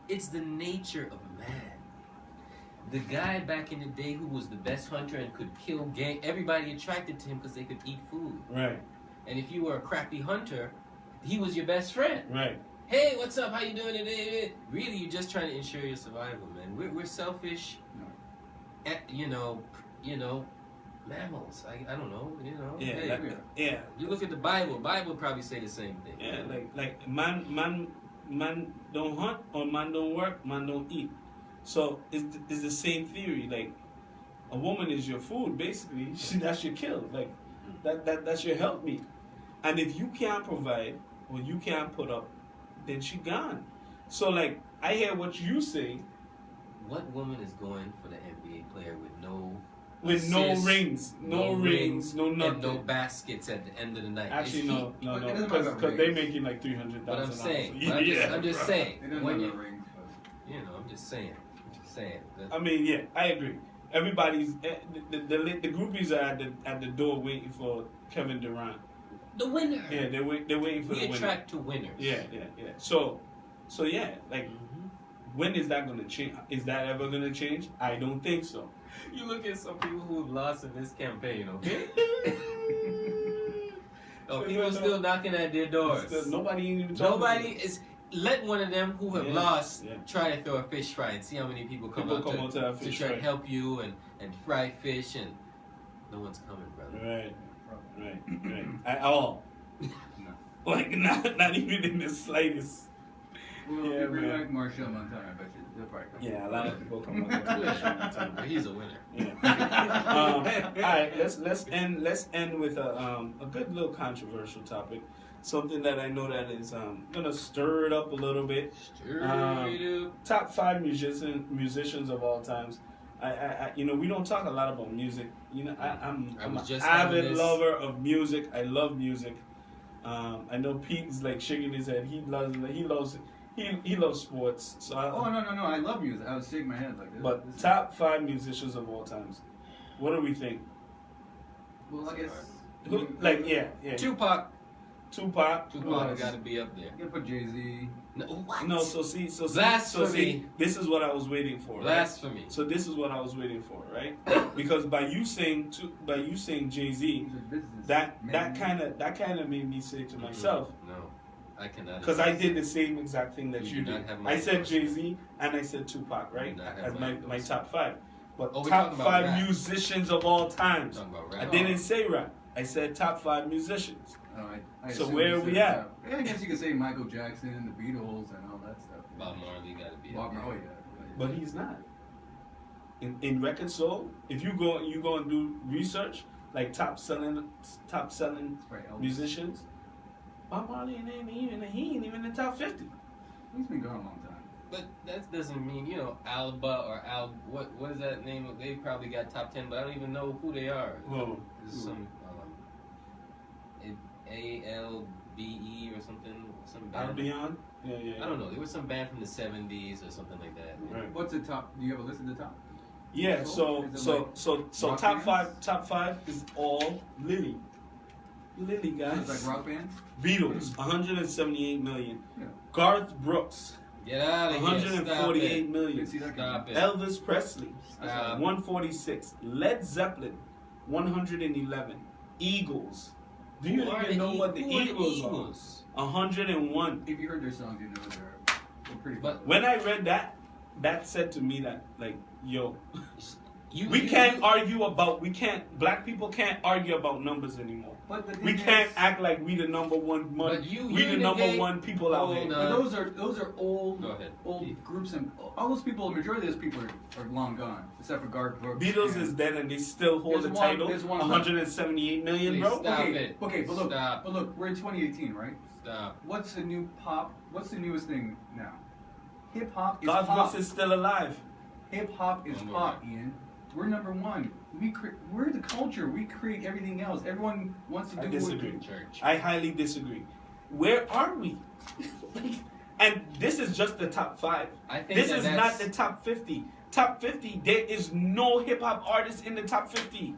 Speaker 1: It's the nature of man. The guy back in the day who was the best hunter and could kill game, everybody attracted to him because they could eat food.
Speaker 2: Right.
Speaker 1: And if you were a crappy hunter, he was your best friend.
Speaker 2: Right.
Speaker 1: Hey, what's up? How you doing today? Really, you're just trying to ensure your survival, man. We're selfish, you know, mammals. I don't know, you know.
Speaker 2: Yeah.
Speaker 1: Hey,
Speaker 2: Yeah.
Speaker 1: you look at the Bible. Bible probably say the same thing.
Speaker 2: Yeah. Like man don't hunt or man don't work, man don't eat. So it's the same theory. Like a woman is your food, basically. That's your kill. Like that's your helpmeet. And if you can't provide or you can't put up, then she gone. So like I hear what you say.
Speaker 1: What woman is going for the NBA player with no
Speaker 2: With
Speaker 1: assists,
Speaker 2: no rings, no nothing,
Speaker 1: and no baskets at the end of the night?
Speaker 2: Actually, no,
Speaker 3: But it doesn't
Speaker 2: because
Speaker 3: matter about
Speaker 2: they
Speaker 3: rings.
Speaker 2: making like $300,000.
Speaker 1: But I'm saying, I'm just saying, when you, I'm just saying,
Speaker 2: I mean, yeah, I agree. Everybody's the groupies are at the door waiting for Kevin Durant.
Speaker 1: the winner.
Speaker 2: Yeah, they're waiting for
Speaker 1: We
Speaker 2: the winner.
Speaker 1: attract to winners.
Speaker 2: Yeah. So yeah, like when is that gonna change? Is that ever gonna change? I don't think so.
Speaker 1: You look at some people who've lost in this campaign, okay? People still knocking at their doors.
Speaker 2: Nobody ain't even talking.
Speaker 1: Nobody is. Let one of them who have lost
Speaker 2: Yeah.
Speaker 1: try to throw a fish fry and see how many people come out
Speaker 2: to that
Speaker 1: to
Speaker 2: fish
Speaker 1: try
Speaker 2: fry.
Speaker 1: to help you and fry fish, and no one's coming, brother.
Speaker 2: Right. At all.
Speaker 3: No.
Speaker 2: Like not even in the slightest.
Speaker 3: Well,
Speaker 2: Yeah,
Speaker 3: if we
Speaker 2: man.
Speaker 3: like Marshall Montana, I bet you they'll probably come.
Speaker 2: Yeah, a lot of people come up.
Speaker 1: But he's a winner.
Speaker 2: All right, let's end with a good little controversial topic, something that I know that is gonna stir it up a little bit. Top 5 musicians of all times. I we don't talk a lot about music. I'm an avid lover of music. I love music. I know Pete's like shaking his head. He loves sports. So
Speaker 3: No, I love music. I was shaking my head like this.
Speaker 2: But top 5 musicians of all times. What do we think?
Speaker 3: Well, I guess.
Speaker 2: Yeah.
Speaker 1: Tupac
Speaker 2: Tupac
Speaker 1: got to be up there.
Speaker 3: You put Jay-Z.
Speaker 1: No, what?
Speaker 2: No, so see,
Speaker 1: Blasphemy.
Speaker 2: this is what I was waiting for.
Speaker 1: Blasphemy.
Speaker 2: Right? So this is what I was waiting for, right? Because by you saying Jay-Z, that kind of made me say to myself,
Speaker 1: No, I cannot.
Speaker 2: because I did the same exact thing that
Speaker 1: You
Speaker 2: you
Speaker 1: do not
Speaker 2: did.
Speaker 1: have my
Speaker 2: I said
Speaker 1: endorsement.
Speaker 2: Jay-Z and I said Tupac, right?
Speaker 1: You do not have
Speaker 2: As
Speaker 1: my
Speaker 2: my
Speaker 1: endorsement.
Speaker 2: top 5. But
Speaker 1: Oh, we're
Speaker 2: top
Speaker 1: talking about
Speaker 2: 5
Speaker 1: rap.
Speaker 2: musicians of all times.
Speaker 1: Talking about
Speaker 2: I
Speaker 1: rap.
Speaker 2: didn't say rap. I said top 5 musicians.
Speaker 3: Oh, I
Speaker 2: So
Speaker 3: assume
Speaker 2: where
Speaker 3: you
Speaker 2: are we
Speaker 3: said
Speaker 2: at?
Speaker 3: that. Yeah, I guess you could say Michael Jackson, the Beatles, and all that stuff.
Speaker 1: Bob Marley got to be
Speaker 3: Bob
Speaker 1: up there.
Speaker 3: Marley, yeah.
Speaker 2: But he's not. In record sold, if you go and do research, like top selling
Speaker 3: That's right, Elvis.
Speaker 2: musicians, Bob Marley he ain't even in the top 50.
Speaker 3: He's been gone a long time.
Speaker 1: But that doesn't mean, Alba or what is that name? They probably got top 10, but I don't even know who they are.
Speaker 2: Whoa.
Speaker 1: This is some ALBE or something, some band.
Speaker 2: Albion? Yeah.
Speaker 1: I don't know. There was some band from the 70s or something like that.
Speaker 2: Right.
Speaker 3: What's the top? Do you have a list of the top?
Speaker 2: Yeah, so
Speaker 3: Is it rock
Speaker 2: top
Speaker 3: bands?
Speaker 2: top 5 is all Lily, guys.
Speaker 3: It's like rock bands?
Speaker 2: Beatles, 178 million.
Speaker 3: Yeah.
Speaker 2: Garth Brooks,
Speaker 1: Get out of here.
Speaker 2: 148
Speaker 3: You
Speaker 2: million.
Speaker 3: can see that
Speaker 1: Stop it.
Speaker 2: Elvis Presley,
Speaker 1: Stop.
Speaker 2: 146. Led Zeppelin, 111. Eagles. Do you
Speaker 1: Who are
Speaker 2: even know what the
Speaker 1: who are
Speaker 2: Eagles are?
Speaker 1: Eagles?
Speaker 2: 101.
Speaker 3: If you heard their songs, you know they're pretty
Speaker 1: But-
Speaker 2: When I read that said to me that, like, yo, Black people can't argue about numbers anymore.
Speaker 3: But the
Speaker 2: We
Speaker 3: thing
Speaker 2: can't
Speaker 3: is-
Speaker 2: act like we the number one money.
Speaker 1: But you
Speaker 2: We the number
Speaker 1: negate-
Speaker 2: one people out
Speaker 1: Hold
Speaker 2: here.
Speaker 1: on.
Speaker 3: But those are old
Speaker 1: Go ahead.
Speaker 3: groups, and all those people, the majority of those people are long gone, except for Garth Brooks.
Speaker 2: Beatles
Speaker 3: and-
Speaker 2: is dead and they still hold
Speaker 3: There's
Speaker 2: the
Speaker 3: one-
Speaker 2: title.
Speaker 3: there's one-
Speaker 2: 178 million,
Speaker 1: Please
Speaker 2: bro.
Speaker 1: stop.
Speaker 3: Okay, but look,
Speaker 1: Stop.
Speaker 3: we're in 2018, right?
Speaker 1: Stop.
Speaker 3: What's the new pop? What's the newest thing now? Hip hop is
Speaker 2: Garth
Speaker 3: pop.
Speaker 2: Brooks is still alive.
Speaker 3: Hip hop is
Speaker 1: One more.
Speaker 3: pop, Ian. We're number one. We're the culture. We create everything else. Everyone wants to do.
Speaker 2: I disagree.
Speaker 1: Church.
Speaker 2: I highly disagree. Where are we? And this is just the top 5.
Speaker 1: I think
Speaker 2: This
Speaker 1: that
Speaker 2: is
Speaker 1: that's-
Speaker 2: not the top 50. Top 50, there is no hip hop artist in the top 50.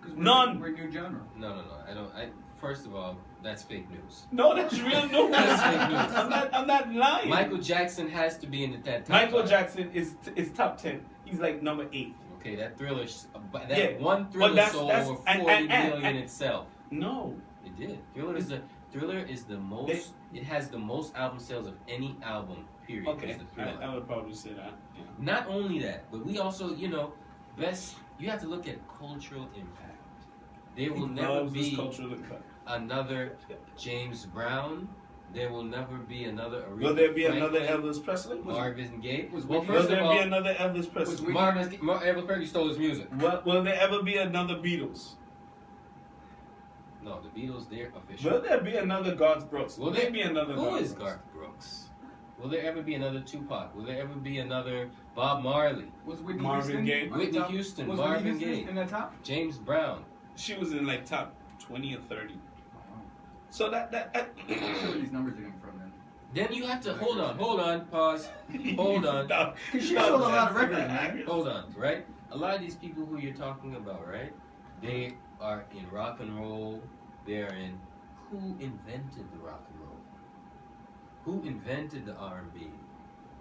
Speaker 3: 'Cause
Speaker 2: None.
Speaker 3: We're a new genre.
Speaker 1: No. I don't. First of all, that's fake news.
Speaker 2: No, that's real news.
Speaker 1: That's fake news.
Speaker 2: I'm not lying.
Speaker 1: Michael Jackson has to be in that top
Speaker 2: Michael
Speaker 1: 5.
Speaker 2: Jackson is top 10. He's like number 8.
Speaker 1: Okay, that Thriller. That
Speaker 2: Yeah,
Speaker 1: one
Speaker 2: but
Speaker 1: Thriller sold
Speaker 2: that's-
Speaker 1: over
Speaker 2: and-
Speaker 1: 40
Speaker 2: and-
Speaker 1: million itself.
Speaker 2: No.
Speaker 1: It did. Thriller is the most. It has the most album sales of any album. Period.
Speaker 2: Okay,
Speaker 1: Is the Thriller.
Speaker 2: I would probably say that. Yeah.
Speaker 1: Not only that, but we also, best. You have to look at cultural impact. There will
Speaker 2: He
Speaker 1: never
Speaker 2: loves this
Speaker 1: be
Speaker 2: cultural impact.
Speaker 1: another James Brown. There will never be another Aretha
Speaker 2: Will there be
Speaker 1: Franklin,
Speaker 2: another Elvis Presley?
Speaker 1: Marvin Gaye.
Speaker 3: Was
Speaker 1: Well,
Speaker 3: Whitney-
Speaker 2: Will
Speaker 1: first of
Speaker 2: there
Speaker 1: all,
Speaker 2: be another Elvis Presley?
Speaker 1: Elvis Presley stole his music.
Speaker 2: Will there ever be another Beatles?
Speaker 1: No, the Beatles, they're official.
Speaker 2: Will there be another Garth Brooks?
Speaker 1: Will
Speaker 2: there
Speaker 1: there
Speaker 2: be another
Speaker 1: Who
Speaker 2: Garth
Speaker 1: is
Speaker 2: Brooks?
Speaker 1: Garth Brooks? Will there ever be another Tupac? Will there ever be another Bob Marley?
Speaker 3: Was Whitney
Speaker 2: Marvin
Speaker 3: Houston?
Speaker 2: Gaye.
Speaker 3: on the
Speaker 1: Whitney
Speaker 3: top?
Speaker 1: Houston,
Speaker 3: Was
Speaker 1: Marvin
Speaker 3: Whitney Houston
Speaker 1: Gaye.
Speaker 3: in the top?
Speaker 1: James Brown.
Speaker 2: She was in like top 20 or 30.
Speaker 3: Wow.
Speaker 2: So that
Speaker 3: I'm not sure where these numbers are coming from then.
Speaker 1: Then you have to hold on, pause, hold on,
Speaker 2: Stop.
Speaker 3: Because she sold a lot of records, man.
Speaker 1: hold on, right? A lot of these people who you're talking about, right? They are in rock and roll. They're in. Who invented the rock and roll? Who invented the R&B?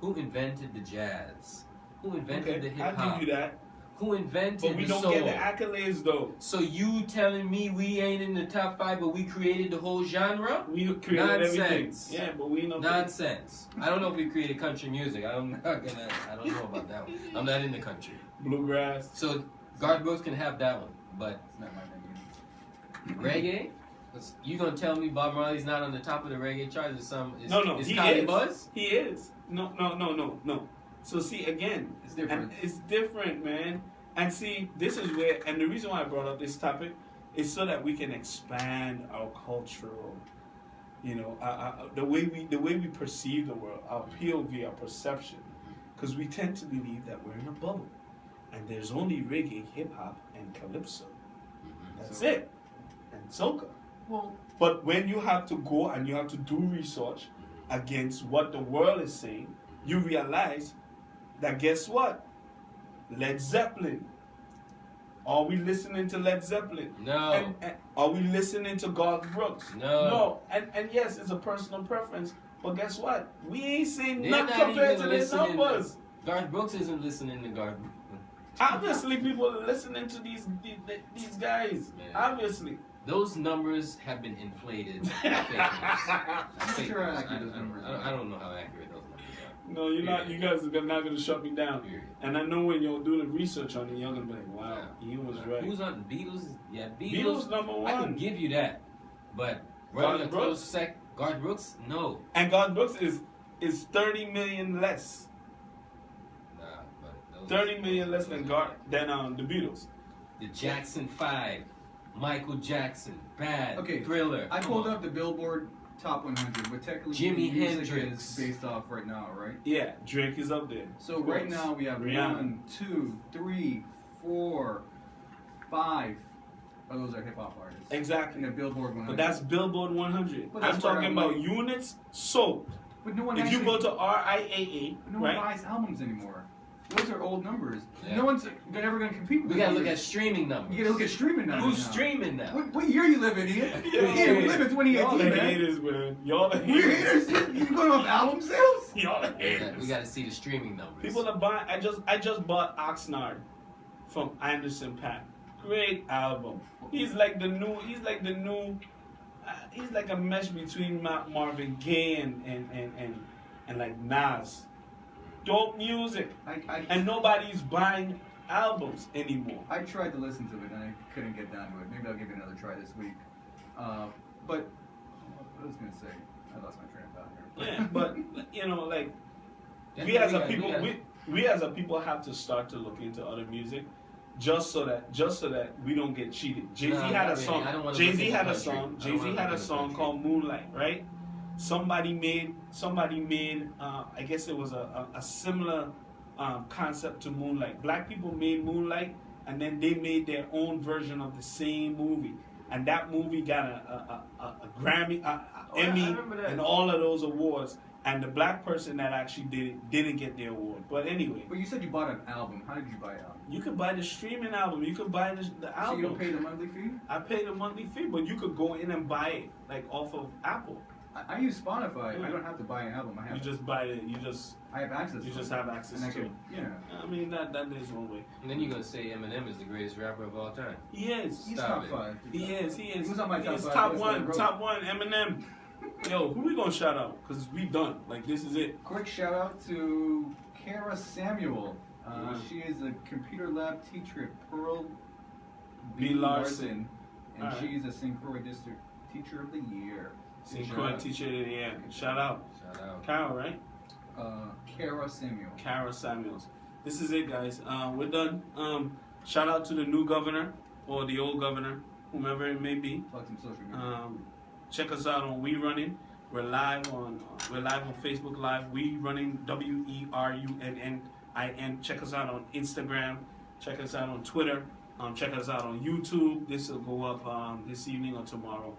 Speaker 1: Who invented the jazz? Who invented the
Speaker 2: Okay,
Speaker 1: hip
Speaker 2: I'll
Speaker 1: hop?
Speaker 2: give you that.
Speaker 1: Who invented
Speaker 2: But we
Speaker 1: the
Speaker 2: don't
Speaker 1: soul?
Speaker 2: get the accolades though.
Speaker 1: So you telling me we ain't in the top 5, but we created the whole genre?
Speaker 2: We created everything.
Speaker 1: Nonsense.
Speaker 2: Yeah, but we know.
Speaker 1: Nonsense. I don't know if we created country music. I don't know about that one. I'm not in the country.
Speaker 2: Bluegrass.
Speaker 1: So Garth Brooks can have that one, but
Speaker 3: It's not my thing.
Speaker 1: reggae? You gonna tell me Bob Marley's not on the top of the reggae charts?
Speaker 2: No,
Speaker 1: Is
Speaker 2: he
Speaker 1: Cali
Speaker 2: is.
Speaker 1: Buzz?
Speaker 2: He is. No. So see again,
Speaker 3: It's different.
Speaker 2: and it's different, man. And see, this is where, and the reason why I brought up this topic is so that we can expand our cultural, the way we perceive the world, our POV, our perception, because we tend to believe that we're in a bubble, and there's only reggae, hip hop, and calypso. That's
Speaker 3: So-
Speaker 2: it, and soca.
Speaker 3: Well,
Speaker 2: But when you have to go and you have to do research against what the world is saying, you realize that guess what? Led Zeppelin. Are we listening to Led Zeppelin?
Speaker 1: No.
Speaker 2: And are we listening to Garth Brooks?
Speaker 1: No.
Speaker 2: No. And yes, it's a personal preference, but guess what? We ain't saying
Speaker 1: They're
Speaker 2: nothing
Speaker 1: not
Speaker 2: compared
Speaker 1: even
Speaker 2: to their
Speaker 1: listening.
Speaker 2: numbers.
Speaker 1: Garth Brooks isn't listening to Garth Brooks.
Speaker 2: Obviously, people are listening to these guys.
Speaker 1: Man.
Speaker 2: Obviously.
Speaker 1: Those numbers have been inflated. Fake news. Fake
Speaker 3: sure how
Speaker 1: news.
Speaker 3: accurate those numbers are.
Speaker 1: I don't know how accurate those numbers are.
Speaker 2: No, you're not.
Speaker 1: Period.
Speaker 2: You guys are not gonna shut me down.
Speaker 1: Period.
Speaker 2: And I know when you'll do the research on it, you're gonna be like, "Wow, he was right."
Speaker 1: Who's on Beatles? Yeah,
Speaker 2: Beatles number
Speaker 1: I can
Speaker 2: one,
Speaker 1: give you that, but
Speaker 2: Garth
Speaker 1: running a
Speaker 2: Brooks?
Speaker 1: close sec. Garth Brooks? No.
Speaker 2: and Garth Brooks is 30 million less,
Speaker 1: Nah, but those
Speaker 2: 30 million less than the Beatles.
Speaker 1: The Jackson 5, Michael Jackson, Bad,
Speaker 3: Okay,
Speaker 1: Thriller.
Speaker 3: I
Speaker 1: come
Speaker 3: pulled
Speaker 1: on.
Speaker 3: up the Billboard Top 100, but technically
Speaker 1: Jimi
Speaker 3: music
Speaker 1: Hendrix.
Speaker 3: is based off right now, right?
Speaker 2: Yeah, Drake is up there.
Speaker 3: So
Speaker 2: Of
Speaker 3: right
Speaker 2: course.
Speaker 3: now we have
Speaker 2: Rihanna.
Speaker 3: 1, 2, 3, 4, 5. Oh, those are hip hop artists.
Speaker 2: Exactly.
Speaker 3: In the Billboard 100.
Speaker 2: But that's Billboard 100.
Speaker 3: But
Speaker 2: I'm
Speaker 3: that's where
Speaker 2: talking
Speaker 3: I'm
Speaker 2: about
Speaker 3: like-
Speaker 2: units sold.
Speaker 3: But no one
Speaker 2: If
Speaker 3: actually,
Speaker 2: you go to RIAA,
Speaker 3: no one
Speaker 2: right?
Speaker 3: buys albums anymore. Those are old numbers.
Speaker 1: Yeah.
Speaker 3: No one's ever going to compete with
Speaker 1: We
Speaker 3: those
Speaker 1: gotta look at
Speaker 3: numbers.
Speaker 1: streaming numbers.
Speaker 3: You gotta look at streaming numbers.
Speaker 1: Who's
Speaker 3: now.
Speaker 1: streaming now?
Speaker 3: What year you live in, Ian?
Speaker 2: Yeah.
Speaker 3: Ian, we live in 2018,
Speaker 2: Y'all the
Speaker 3: man.
Speaker 2: haters, man. Y'all the
Speaker 3: We're
Speaker 2: haters.
Speaker 3: haters. You going off album sales?
Speaker 2: Y'all the
Speaker 1: We
Speaker 2: haters.
Speaker 1: gotta see the streaming numbers.
Speaker 2: People are buying. I just bought Oxnard from Anderson .Paak. Great album. He's like the new. He's like a mesh between Marvin Gaye and like Nas. Dope music,
Speaker 3: I
Speaker 2: and nobody's buying albums anymore.
Speaker 3: I tried to listen to it and I couldn't get down to it. Maybe I'll give it another try this week. But what I was gonna say, I lost my train of thought here.
Speaker 2: Yeah, but you know, like
Speaker 1: Yeah,
Speaker 2: we as a
Speaker 1: yeah,
Speaker 2: people,
Speaker 1: yeah.
Speaker 2: we as a people have to start to look into other music, just so that we don't get cheated. Jay Z
Speaker 1: Nah,
Speaker 2: had
Speaker 1: not
Speaker 2: a
Speaker 1: really.
Speaker 2: song.
Speaker 1: I don't wanna
Speaker 2: Jay Z
Speaker 1: listen to
Speaker 2: had a
Speaker 1: country.
Speaker 2: song.
Speaker 1: I don't
Speaker 2: Jay Z
Speaker 1: wanna
Speaker 2: had a
Speaker 1: listen to
Speaker 2: song
Speaker 1: country.
Speaker 2: called Moonlight, right? Somebody made. I guess it was a similar concept to Moonlight. Black people made Moonlight, and then they made their own version of the same movie, and that movie got a Grammy, Emmy,
Speaker 1: remember that.
Speaker 2: and all of those awards. And the black person that actually did it didn't get the award. But anyway,
Speaker 3: But you said you bought an album. How did you buy it?
Speaker 2: you could buy the streaming album. You could buy the album.
Speaker 3: So you don't pay the monthly fee?
Speaker 2: I pay the monthly fee, but you could go in and buy it like off of Apple.
Speaker 3: I use Spotify. I don't have to buy an album.
Speaker 2: You just buy it. You just
Speaker 3: I have access.
Speaker 2: you
Speaker 3: to
Speaker 2: just
Speaker 3: it.
Speaker 2: have access
Speaker 3: And I
Speaker 2: to
Speaker 3: could,
Speaker 2: it.
Speaker 3: yeah.
Speaker 2: I mean that is one way.
Speaker 1: And then you're gonna say Eminem is the greatest rapper of all time.
Speaker 2: He is.
Speaker 3: He's
Speaker 1: Stop
Speaker 3: top
Speaker 1: it.
Speaker 3: 5.
Speaker 2: He is. He is.
Speaker 3: He was on my
Speaker 2: He
Speaker 3: top
Speaker 2: is
Speaker 3: 5
Speaker 2: top
Speaker 3: list
Speaker 2: one.
Speaker 3: that I wrote.
Speaker 2: Top one. Eminem. Yo, who we gonna shout out? Cause we done. Like this is it.
Speaker 3: Quick shout out to Kara Samuel.
Speaker 2: Yeah.
Speaker 3: She is a computer lab teacher at Pearl
Speaker 2: B. Larson.
Speaker 3: and
Speaker 2: Alright.
Speaker 3: she's a St. Croix District Teacher of the Year.
Speaker 2: St.
Speaker 3: Shout
Speaker 2: Croix
Speaker 3: out.
Speaker 2: teacher of the year. Shout out.
Speaker 1: Shout out.
Speaker 2: Carol, right?
Speaker 3: Kara Samuel.
Speaker 2: Kara Samuels. This is it, guys. We're done. Shout out to the new governor or the old governor, whomever it may be.
Speaker 3: Plug some social media.
Speaker 2: Check us out on We Running. We're live on Facebook Live. We Running WERUNNIN. Check us out on Instagram. Check us out on Twitter. Check us out on YouTube. This will go up this evening or tomorrow.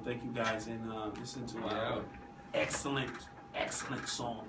Speaker 2: Thank you guys and listen to our excellent song.